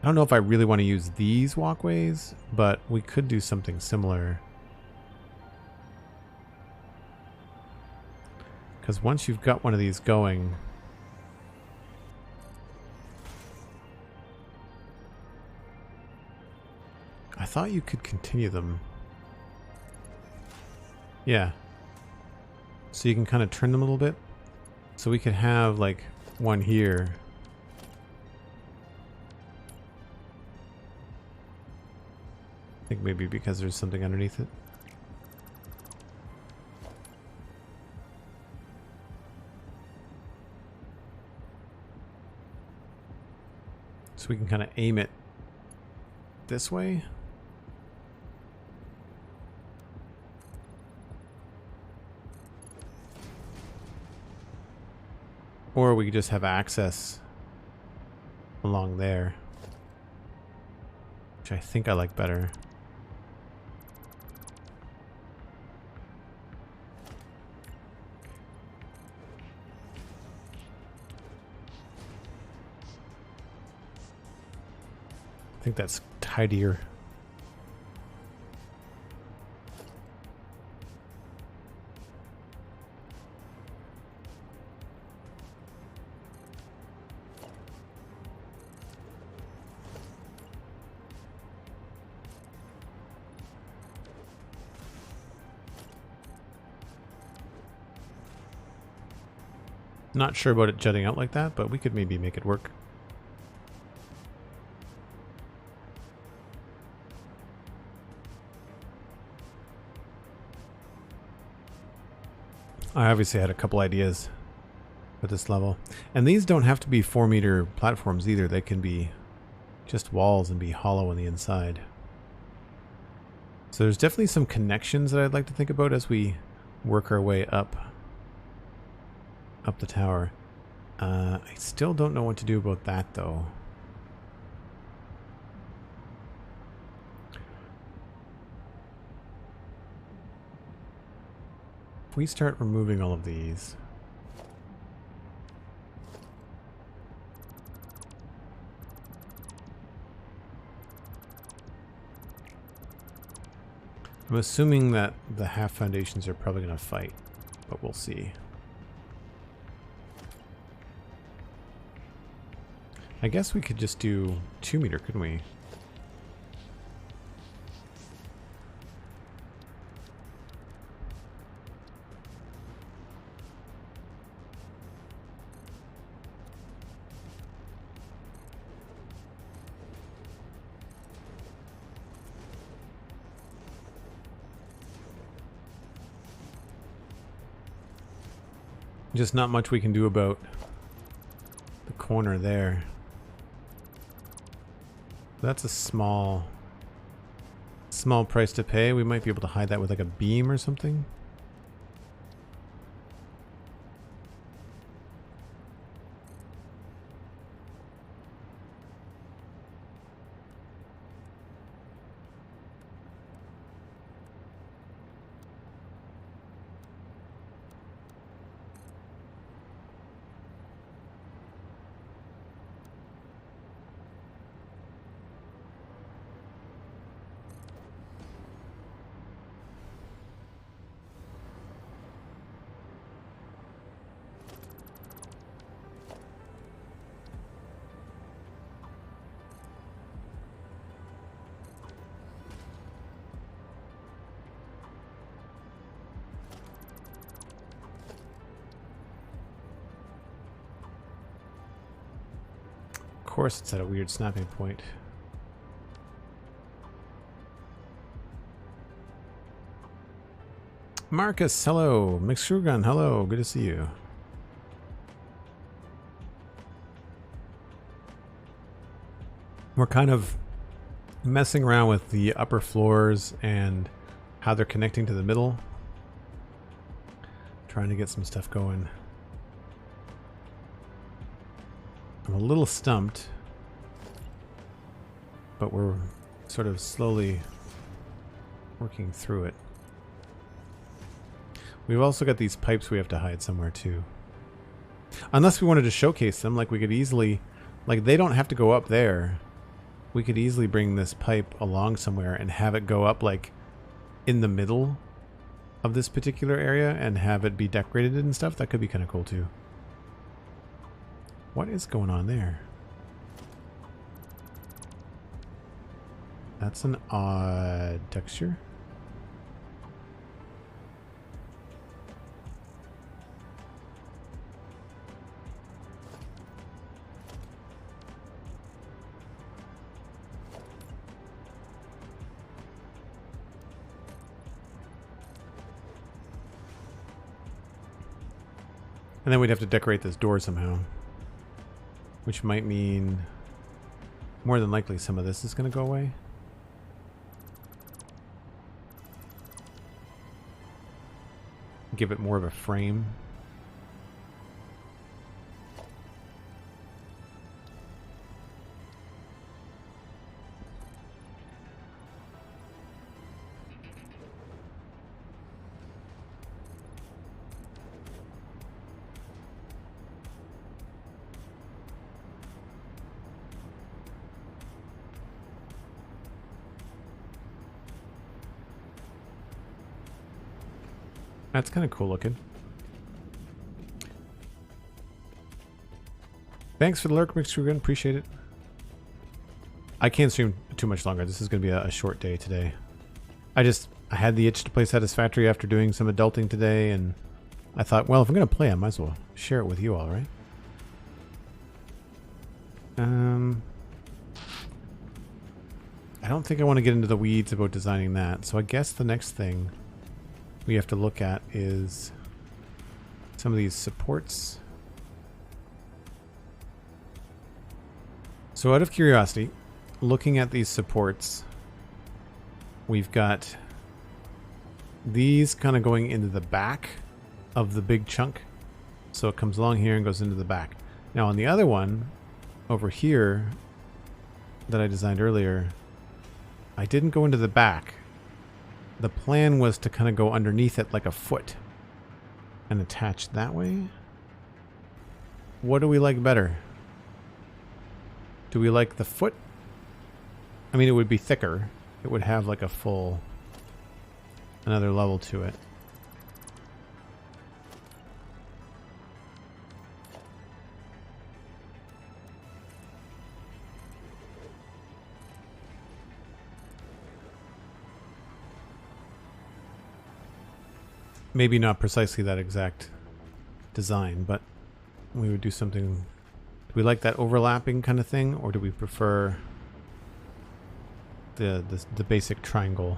I don't know if I really want to use these walkways, but we could do something similar. Because once you've got one of these going, I thought you could continue them. Yeah. So you can kind of turn them a little bit. So we could have like one here. I think maybe because there's something underneath it. So we can kind of aim it this way. Or we could just have access along there, which I think I like better. I think that's tidier. Not sure about it jutting out like that, but we could maybe make it work. I obviously had a couple ideas at this level. And these don't have to be 4-meter platforms either. They can be just walls and be hollow on the inside. So there's definitely some connections that I'd like to think about as we work our way up the tower. I still don't know what to do about that though. If we start removing all of these, I'm assuming that the half foundations are probably going to fight, but we'll see. I guess we could just do 2-meter, couldn't we? Just not much we can do about the corner there. That's a small price to pay. We might be able to hide that with like a beam or something. Of course it's at a weird snapping point. Marcus, hello. McScrewgunn, hello. Good to see you. We're kind of messing around with the upper floors and how they're connecting to the middle. Trying to get some stuff going. I'm a little stumped, but we're sort of slowly working through it. We've also got these pipes we have to hide somewhere too. Unless we wanted to showcase them, like we could easily, like they don't have to go up there. We could easily bring this pipe along somewhere and have it go up like in the middle of this particular area and have it be decorated and stuff. That could be kind of cool too. What is going on there? That's an odd texture. And then we'd have to decorate this door somehow. Which might mean more than likely some of this is going to go away. Give it more of a frame. That's kind of cool looking. Thanks for the lurk, McScrewgunn. Appreciate it. I can't stream too much longer. This is going to be a short day today. I had the itch to play Satisfactory after doing some adulting today, and I thought, well, if I'm going to play, I might as well share it with you all, right? I don't think I want to get into the weeds about designing that, so I guess the next thing we have to look at is some of these supports. So out of curiosity, looking at these supports, we've got these kind of going into the back of the big chunk. So it comes along here and goes into the back. Now on the other one, over here, that I designed earlier, I didn't go into the back. The plan was to kind of go underneath it like a foot and attach that way. What do we like better? Do we like the foot? I mean, it would be thicker. It would have like a full, another level to it. Maybe not precisely that exact design, but we would do something. Do we like that overlapping kind of thing, or do we prefer the basic triangle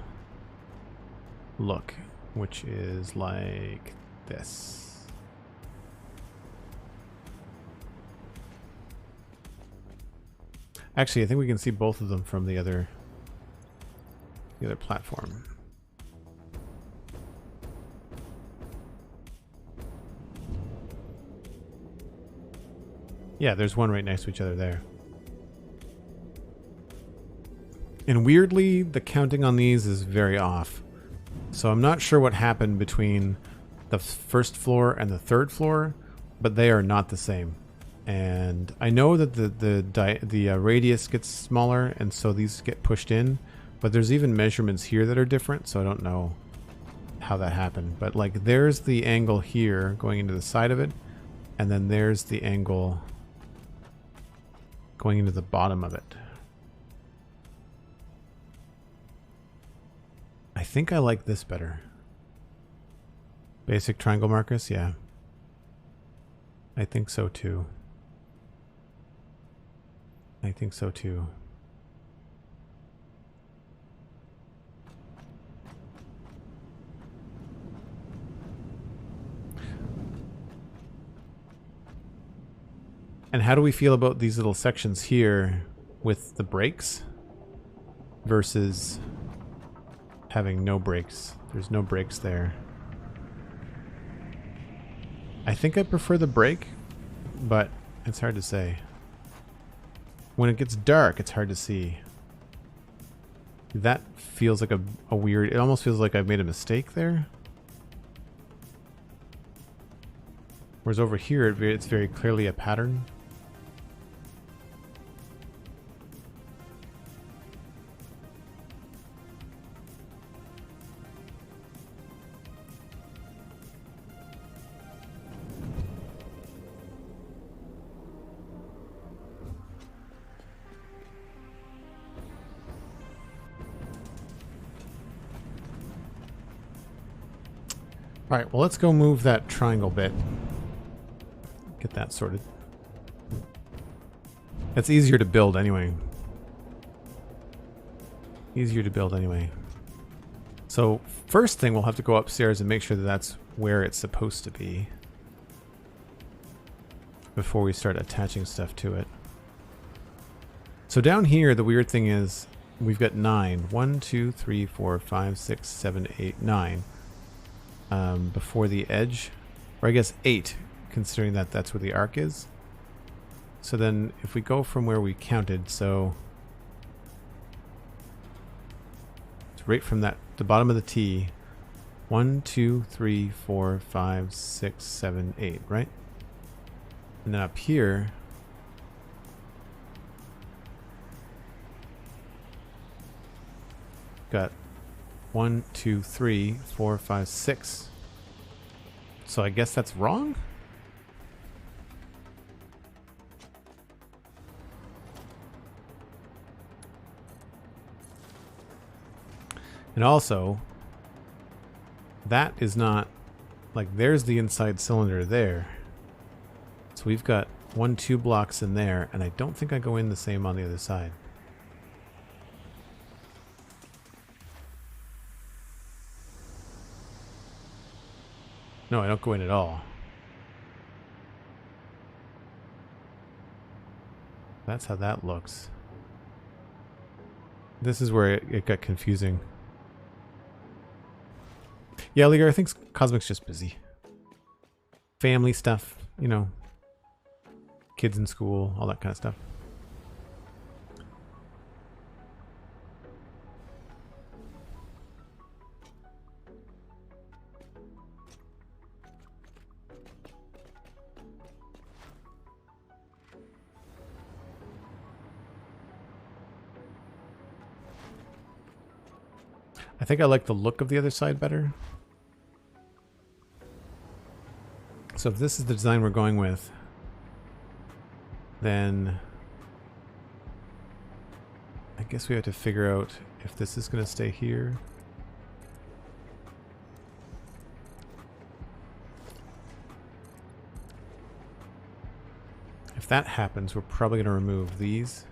look, which is like this? Actually, I think we can see both of them from the other platform. Yeah, there's one right next to each other there. And weirdly, the counting on these is very off. So I'm not sure what happened between the first floor and the third floor, but they are not the same. And I know that the radius gets smaller, and so these get pushed in. But there's even measurements here that are different, so I don't know how that happened. But like, there's the angle here going into the side of it, and then there's the angle going into the bottom of it. I think I like this better. Basic triangle Marcus, yeah. I think so too. I think so too. And how do we feel about these little sections here with the brakes versus having no brakes. There's no brakes there. I think I prefer the brake, but it's hard to say. When it gets dark, it's hard to see. That feels like a weird... It almost feels like I've made a mistake there. Whereas over here, it's very clearly a pattern. Alright, well, let's go move that triangle bit. Get that sorted. It's easier to build anyway. Easier to build anyway. So, first thing, we'll have to go upstairs and make sure that that's where it's supposed to be before we start attaching stuff to it. So down here, the weird thing is we've got 9. 1, 2, 3, 4, 5, 6, 7, 8, 9. Before the edge, or I guess 8, considering that that's where the arc is. So then if we go from where we counted, so it's right from that, the bottom of the T, 1, 2, 3, 4, 5, 6, 7, 8, right? And then up here, got 1, 2, 3, 4, 5, 6. So I guess that's wrong? And also, that is not, like, there's the inside cylinder there. So we've got 1, 2 blocks in there, and I don't think I go in the same on the other side. No, I don't go in at all. That's how that looks. This is where it got confusing. Yeah, Leiger, I think Cosmic's just busy. Family stuff, you know. Kids in school, all that kind of stuff. I think I like the look of the other side better. So if this is the design we're going with, then I guess we have to figure out if this is going to stay here. If that happens, we're probably going to remove these.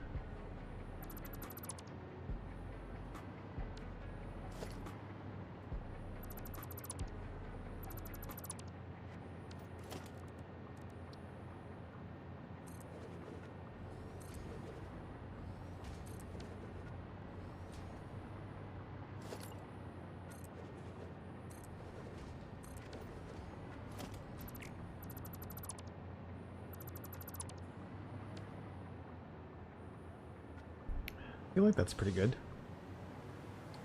I feel like that's pretty good.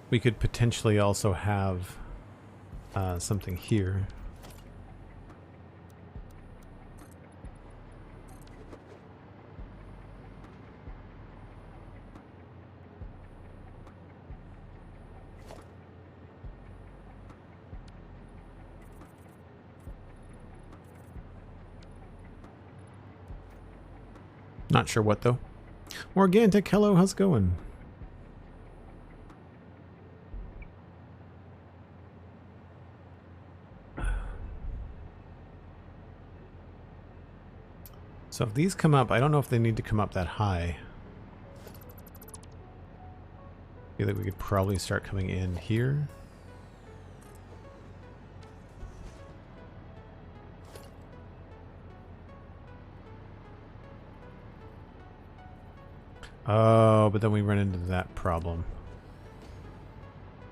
We could potentially also have something here. Not sure what though. Morgantic, hello, how's it going? So if these come up, I don't know if they need to come up that high. I feel like we could probably start coming in here. Oh, but then we run into that problem.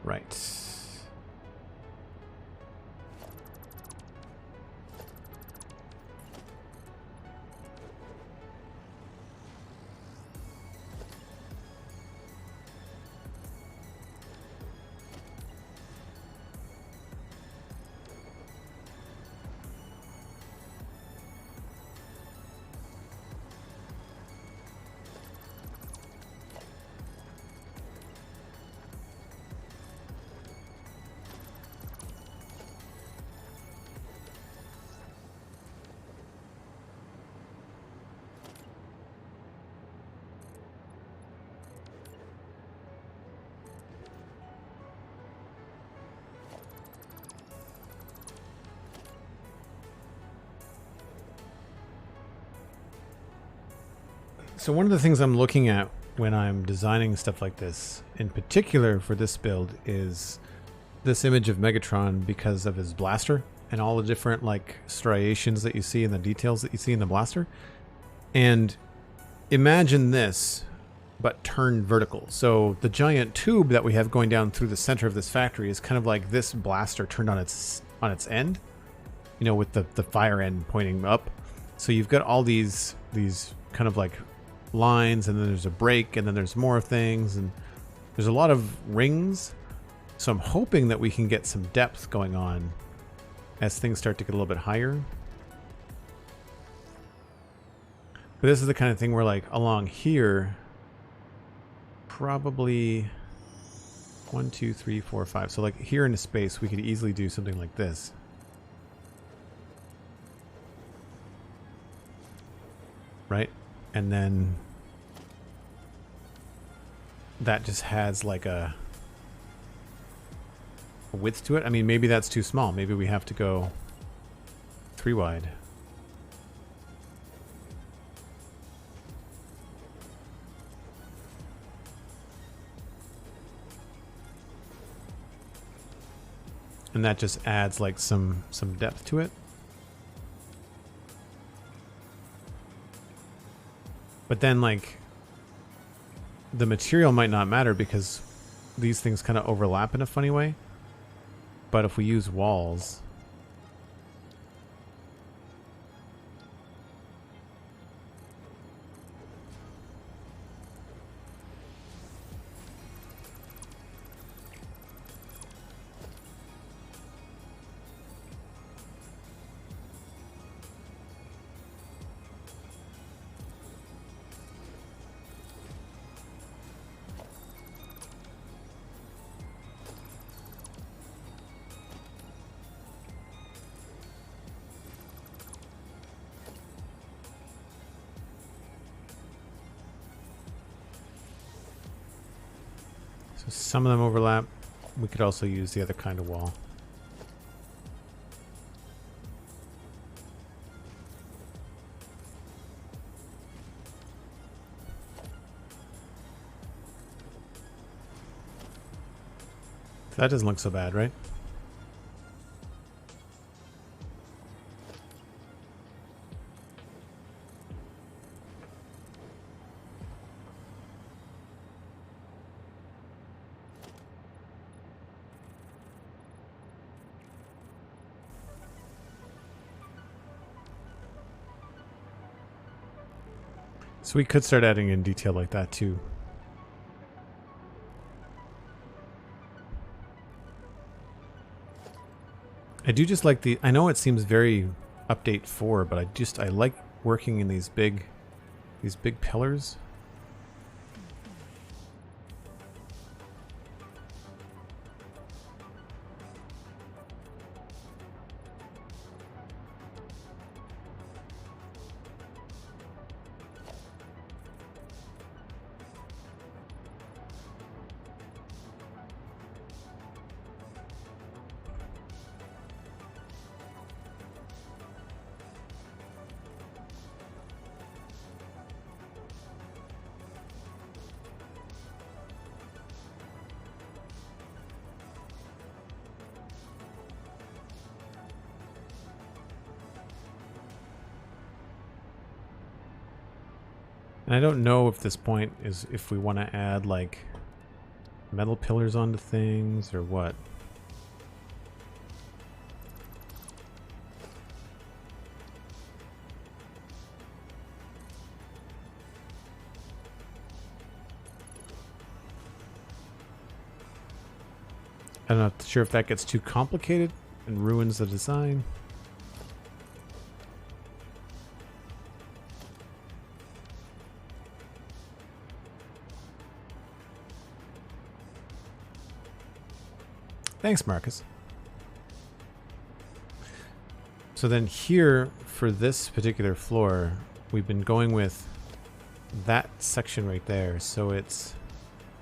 Right. So one of the things I'm looking at when I'm designing stuff like this, in particular for this build, is this image of Megatron because of his blaster and all the different like striations that you see and the details that you see in the blaster. And imagine this, but turned vertical. So the giant tube that we have going down through the center of this factory is kind of like this blaster turned on its end, you know, with the fire end pointing up. So you've got all these kind of like lines, and then there's a break, and then there's more things, and there's a lot of rings. So I'm hoping that we can get some depth going on as things start to get a little bit higher. But this is the kind of thing where like along here, probably 1, 2, 3, 4, 5. So like here in the space, we could easily do something like this. Right? And then that just has like a width to it. I mean, maybe that's too small. Maybe we have to go 3 wide. And that just adds like some depth to it. But then like the material might not matter because these things kind of overlap in a funny way. But if we use walls, some of them overlap. We could also use the other kind of wall. So that doesn't look so bad, right? So we could start adding in detail like that too. I do just like I know it seems very update 4, but I like working in these big pillars. And I don't know if this point is if we want to add like metal pillars onto things or what. I'm not sure if that gets too complicated and ruins the design. Thanks, Marcus. So then here, for this particular floor, we've been going with that section right there. So it's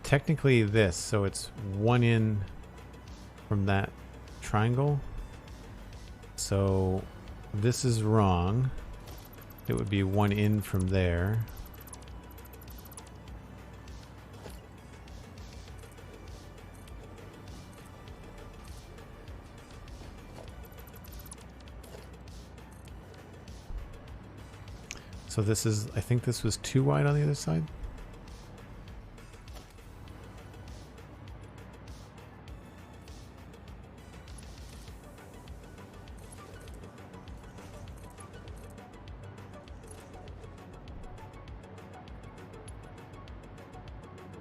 technically this. So it's one in from that triangle. So this is wrong. It would be one in from there. So this is, I think this was too wide on the other side.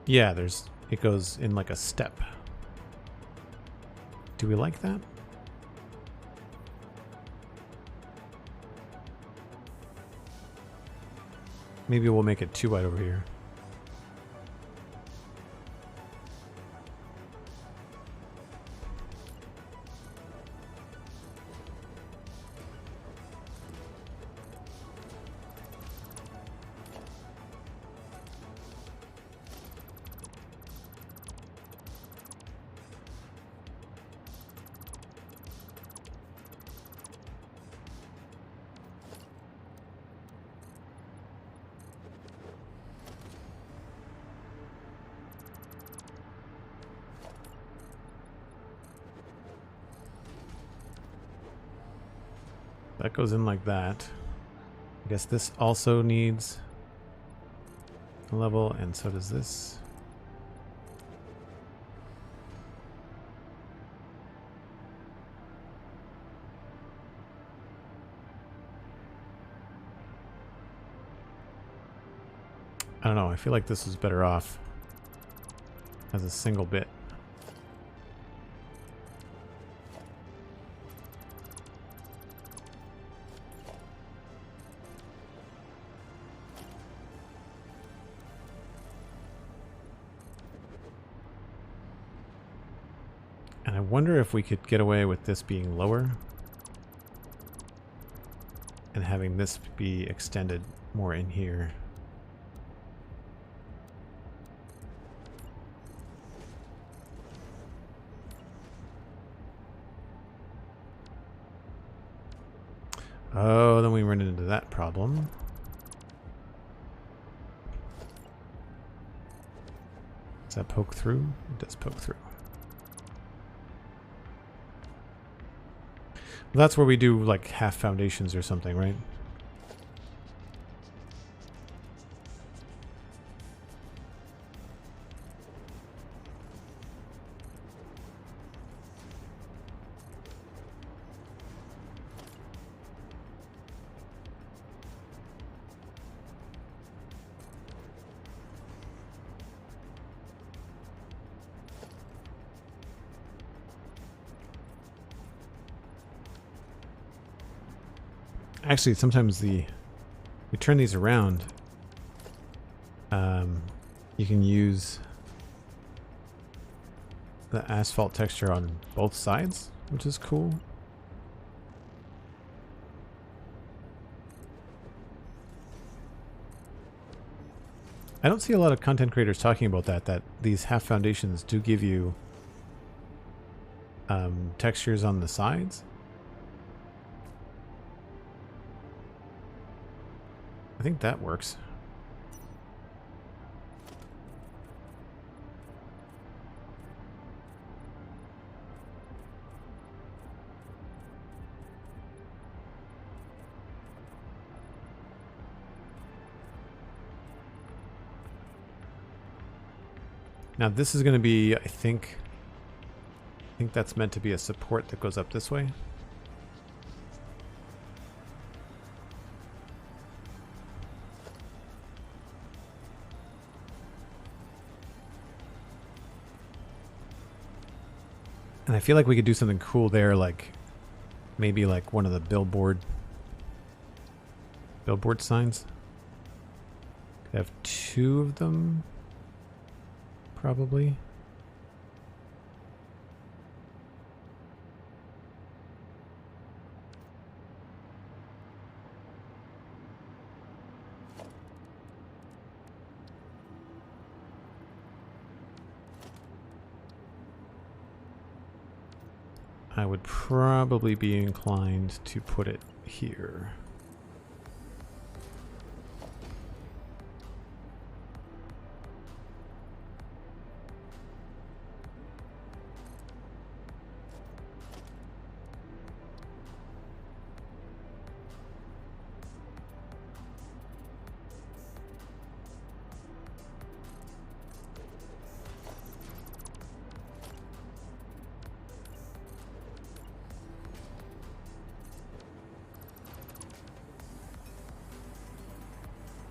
Yeah, it goes in like a step. Do we like that? Maybe we'll make it too wide over here. That goes in like that. I guess this also needs a level, and so does this. I don't know, I feel like this is better off as a single bit. I wonder if we could get away with this being lower and having this be extended more in here. Oh, then we run into that problem. Does that poke through? It does poke through. That's where we do like half foundations or something, right? Actually, sometimes we turn these around. You can use the asphalt texture on both sides, which is cool. I don't see a lot of content creators talking about that these half foundations do give you textures on the sides. I think that works. Now this is going to be, I think that's meant to be a support that goes up this way. And I feel like we could do something cool there, like maybe like one of the billboard signs. Could have 2 of them, probably. I would probably be inclined to put it here.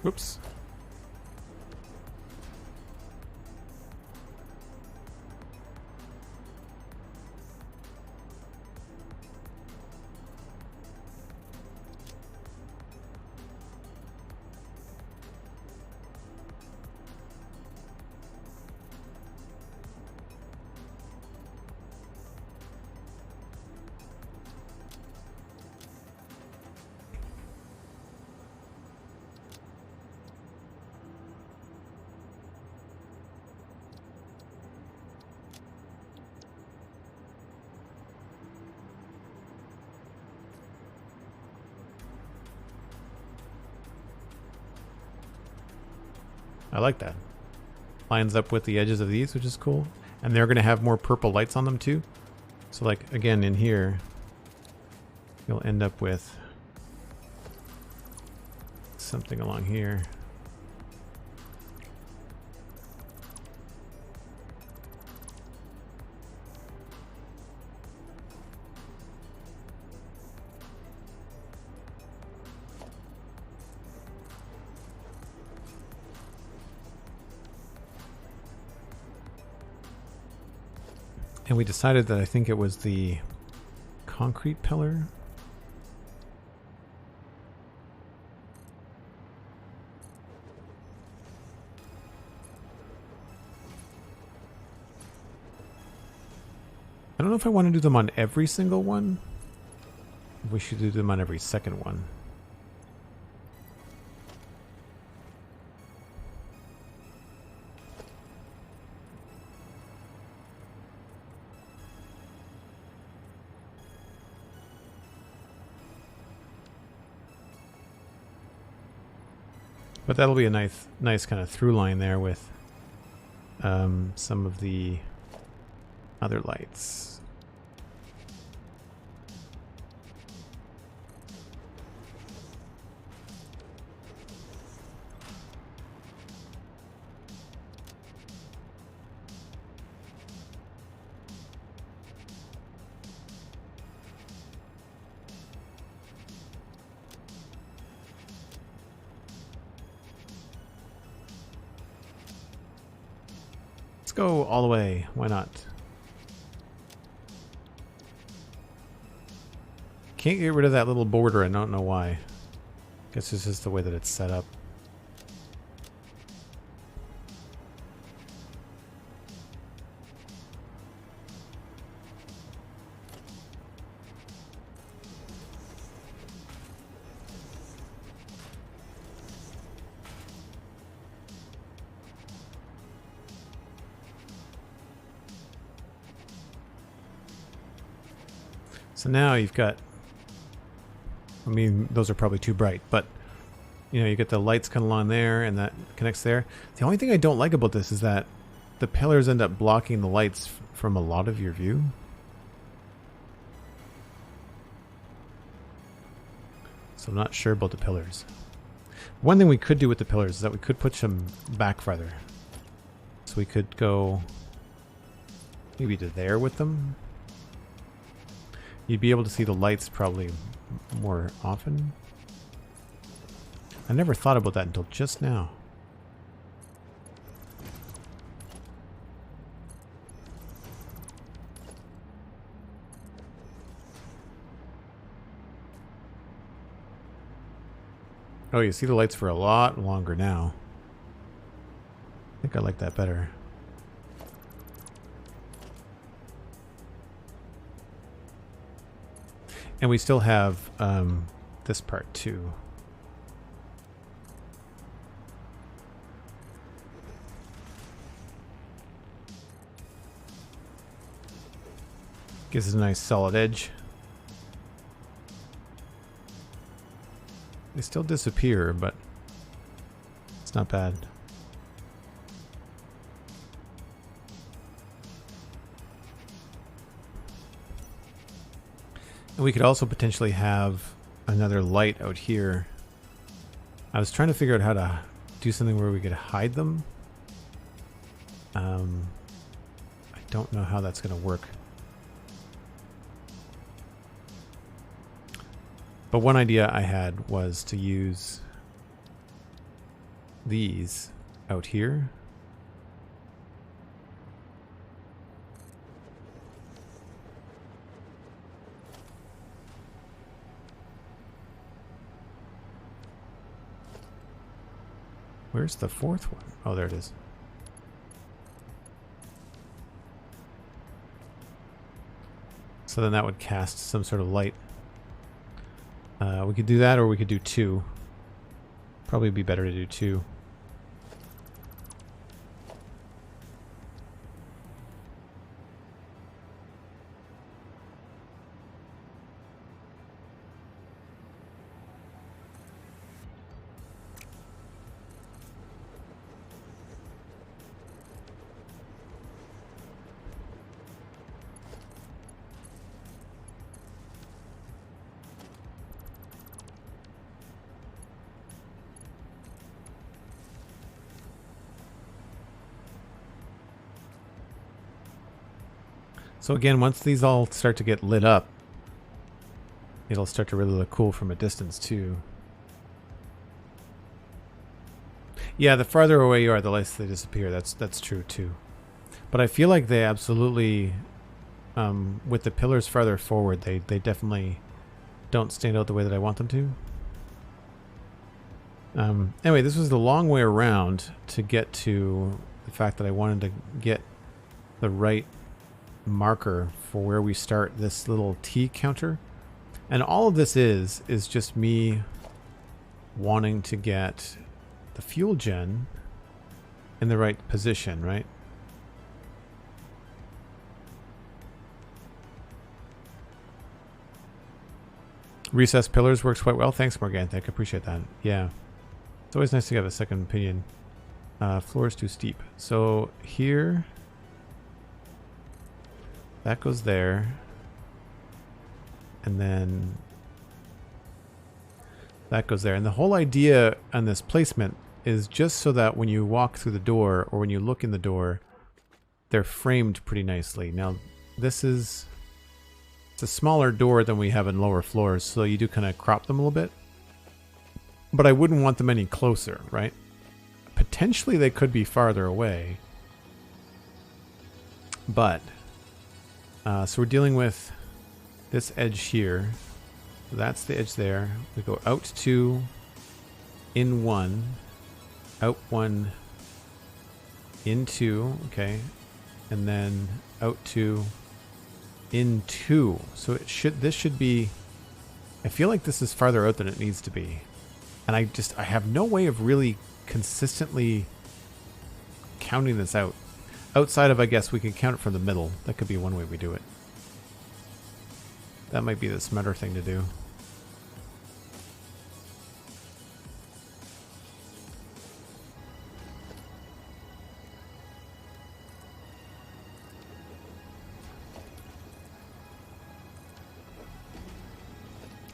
Whoops. I like that. Lines up with the edges of these, which is cool. And they're going to have more purple lights on them too. So like, again, in here, you'll end up with something along here. And we decided that I think it was the concrete pillar. I don't know if I want to do them on every single one. We should do them on every second one. But that'll be a nice kind of through line there with some of the other lights. Go all the way. Why not? Can't get rid of that little border. I don't know why. Guess it's just the way that it's set up. So now you've got, I mean, those are probably too bright, but you know, you get the lights kind of along there and that connects there. The only thing I don't like about this is that the pillars end up blocking the lights from a lot of your view. So I'm not sure about the pillars. One thing we could do with the pillars is that we could push them back farther. So guess we could go maybe to there with them. You'd be able to see the lights probably more often. I never thought about that until just now. Oh, you see the lights for a lot longer now. I think I like that better. And we still have this part too. Gives us a nice solid edge. They still disappear, but it's not bad. And we could also potentially have another light out here. I was trying to figure out how to do something where we could hide them. I don't know how that's going to work. But one idea I had was to use these out here. Where's the fourth one? Oh, there it is. So then that would cast some sort of light. We could do that, or we could do two. Probably be better to do two. So again, once these all start to get lit up, it'll start to really look cool from a distance too. Yeah, the farther away you are, the less they disappear. That's true too. But I feel like they absolutely, with the pillars farther forward, they definitely don't stand out the way that I want them to. Anyway, this was the long way around to get to the fact that I wanted to get the right marker for where we start this little T counter. And all of this is just me wanting to get the fuel gen in the right position, right? Recessed pillars works quite well. Thanks, Morganthic. I appreciate that. Yeah. It's always nice to have a second opinion. Floor is too steep. So here, that goes there. And then that goes there. And the whole idea on this placement is just so that when you walk through the door or when you look in the door, they're framed pretty nicely. Now, it's a smaller door than we have in lower floors, so you do kind of crop them a little bit. But I wouldn't want them any closer, right? Potentially they could be farther away. But, so we're dealing with this edge here. That's the edge there. We go out 2, in 1, out 1, in 2, okay. And then out 2, in 2. So this should be, I feel like this is farther out than it needs to be. And I have no way of really consistently counting this out. Outside of, I guess, we can count it from the middle. That could be one way we do it. That might be the smarter thing to do.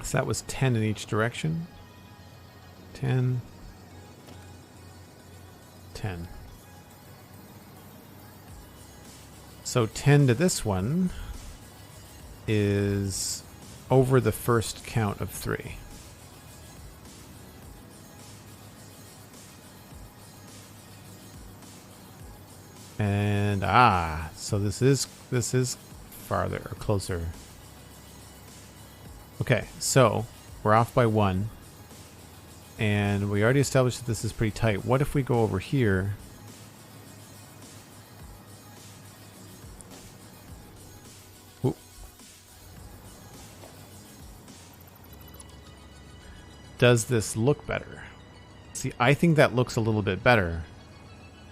So that was 10 in each direction. 10. 10. So 10 to this one is over the first count of 3. And so this is farther or closer. Okay, so we're off by 1. And we already established that this is pretty tight. What if we go over here? Ooh. Does this look better? See, I think that looks a little bit better.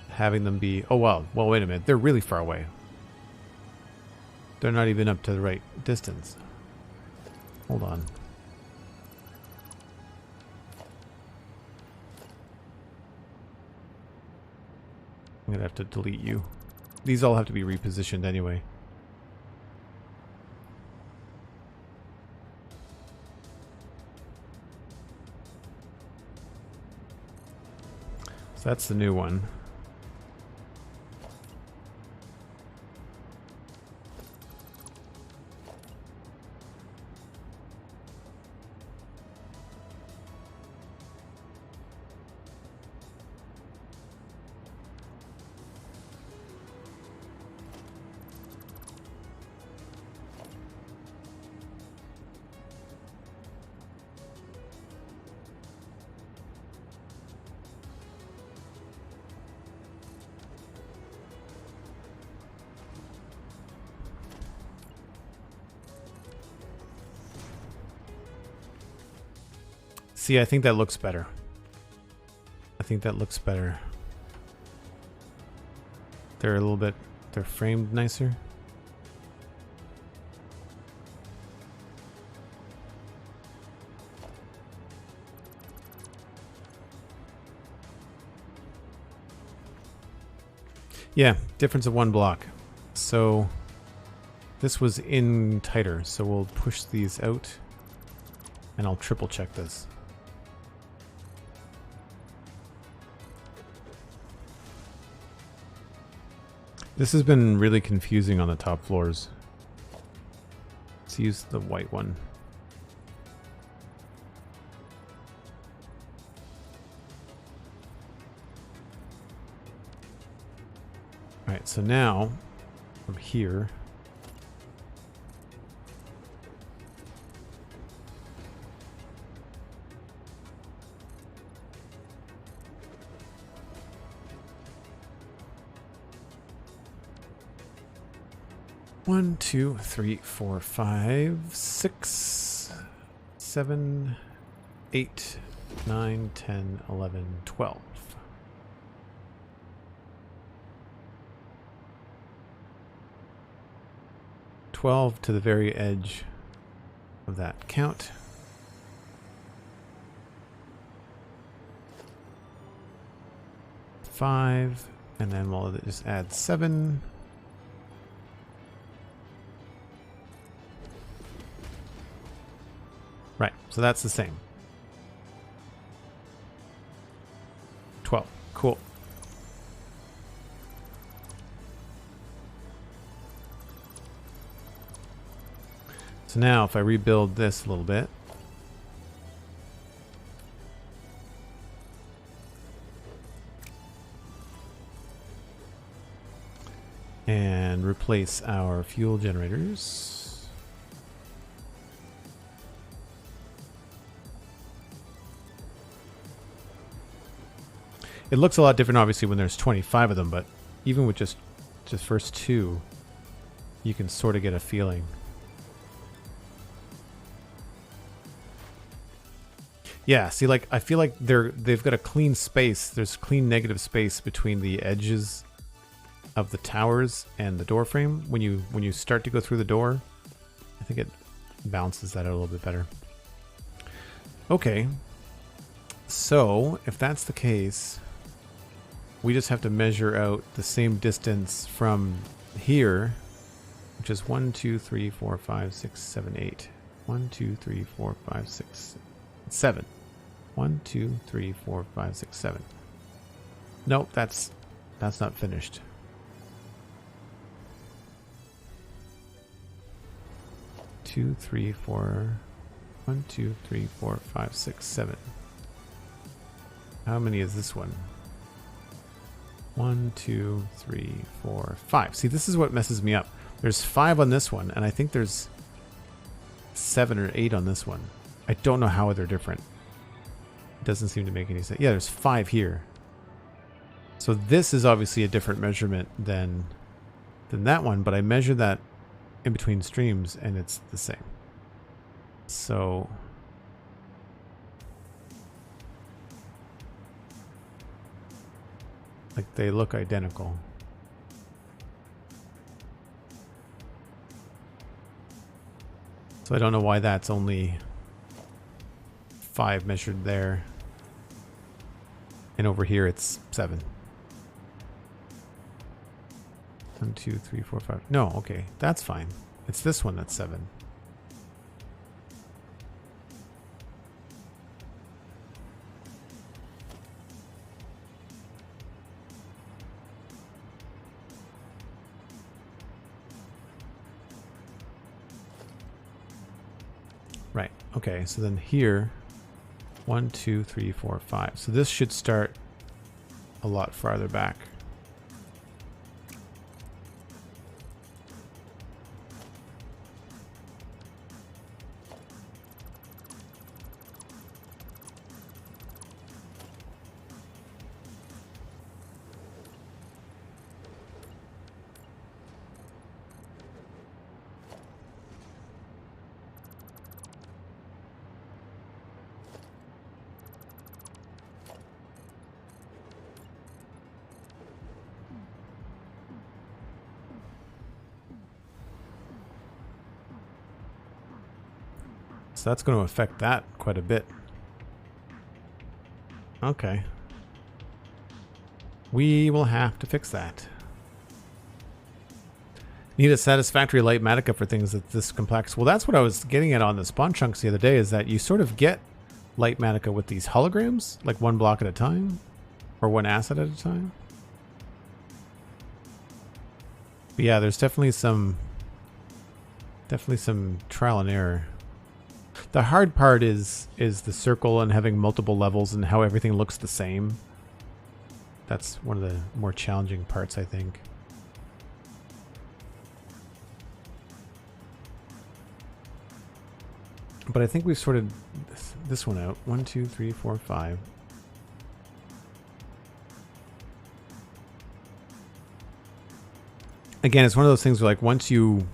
Having them be... Oh, well, wait a minute. They're really far away. They're not even up to the right distance. Hold on. I'm gonna have to delete you. These all have to be repositioned anyway. So that's the new one. See, I think that looks better. I think that looks better. They're a little bit... They're framed nicer. Yeah, difference of 1 block. So this was in tighter, so we'll push these out and I'll triple check this. This has been really confusing on the top floors. Let's use the white one. Alright, so now from here, one, 2, 3, 4, 5, 6, 7, 8, 9, 10, 11, 12. 12 to the very edge of that count. Five, and then we'll just add 7. Right, so that's the same. 12, cool. So now if I rebuild this a little bit, and replace our fuel generators. It looks a lot different obviously when there's 25 of them, but even with just first 2, you can sort of get a feeling. Yeah, see, like, I feel like they've got a clean space. There's clean negative space between the edges of the towers and the door frame. When you start to go through the door, I think it balances that out a little bit better. Okay, so if that's the case, we just have to measure out the same distance from here, which is 1, 2, 3, 4, 5, 6, 7, 8. 1, 2, 3, 4, 5, 6, 7. 1, 2, 3, 4, 5, 6, 7. Nope, that's not finished. 2, 3, 4. 1, 2, 3, 4, 5, 6, 7. How many is this one? 1, 2, 3, 4, 5. See, this is what messes me up. There's 5 on this one, and I think there's 7 or 8 on this one. I don't know how they're different. It doesn't seem to make any sense. Yeah, there's 5 here. So this is obviously a different measurement than that one, but I measure that in between streams, and it's the same. So like they look identical. So I don't know why that's only 5 measured there. And over here it's 7. 1, 2, 3, 4, 5. No, okay, that's fine. It's this one that's 7. Right. Okay. So then here, 1, 2, 3, 4, 5. So this should start a lot farther back. So that's going to affect that quite a bit. Okay. We will have to fix that. Need a satisfactory light Matica for things that this complex. Well, that's what I was getting at on the spawn chunks the other day, is that you sort of get light Matica with these holograms, like 1 block at a time, or 1 asset at a time. But yeah, there's definitely some trial and error. The hard part is the circle and having multiple levels and how everything looks the same. That's one of the more challenging parts, I think. But I think we've sorted this one out. 1, 2, 3, 4, 5. Again, it's one of those things where, like, once you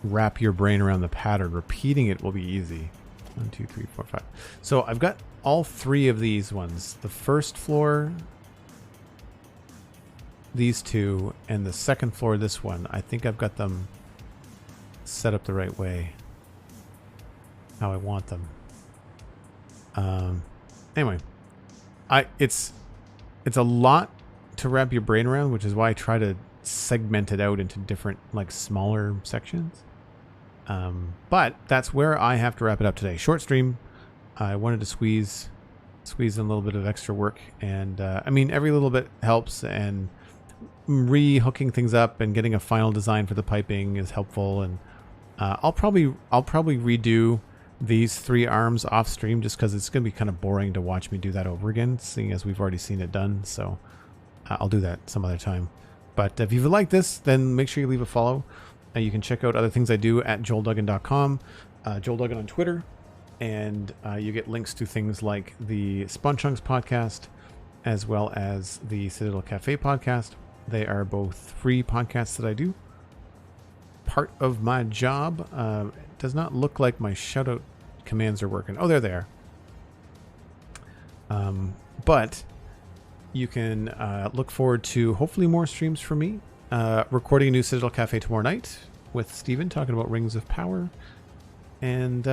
wrap your brain around the pattern, repeating it will be easy. 1, 2, 3, 4, 5. So I've got all 3 of these ones. The first floor, these 2, and the second floor, this one. I think I've got them set up the right way, how I want them. Anyway, it's a lot to wrap your brain around, which is why I try to segment it out into different, like, smaller sections. But that's where I have to wrap it up today. Short stream. I wanted to squeeze in a little bit of extra work, and I mean, every little bit helps, and re-hooking things up and getting a final design for the piping is helpful. And I'll probably redo these 3 arms off stream, just because it's going to be kind of boring to watch me do that over again, seeing as we've already seen it done. So I'll do that some other time. But if you've liked this, then make sure you leave a follow. You can check out other things I do at joelduggan.com, Joel Duggan on Twitter, and you get links to things like the Spawn Chunks podcast, as well as the Citadel Cafe podcast. They are both free podcasts that I do. Part of my job. It does not look like my shoutout commands are working. Oh, there they are. But you can look forward to hopefully more streams from me. Recording a new Citadel Cafe tomorrow night with Steven, talking about Rings of Power. And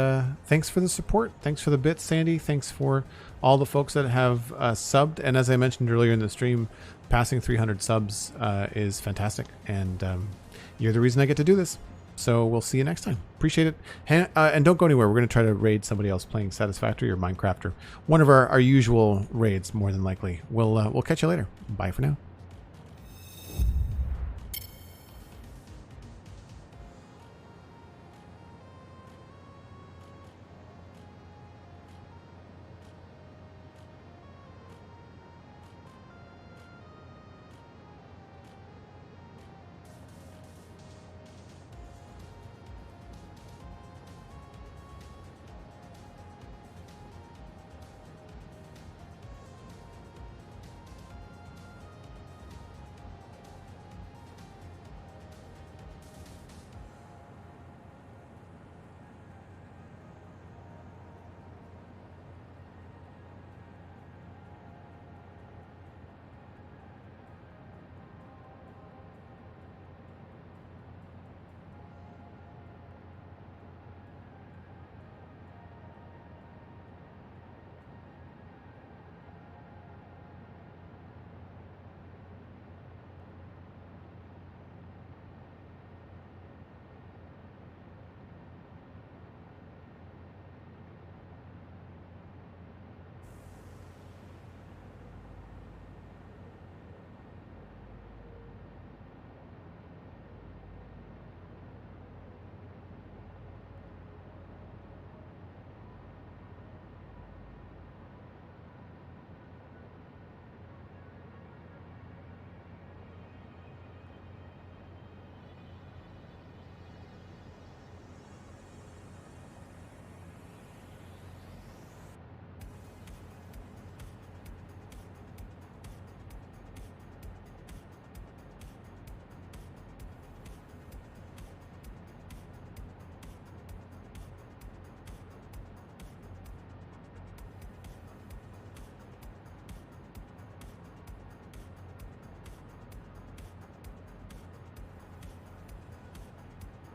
thanks for the support. Thanks for the bits, Sandy. Thanks for all the folks that have subbed. And as I mentioned earlier in the stream, passing 300 subs is fantastic. And you're the reason I get to do this. So we'll see you next time. Appreciate it. And don't go anywhere. We're going to try to raid somebody else playing Satisfactory or Minecraft, or one of our usual raids, more than likely. We'll catch you later. Bye for now.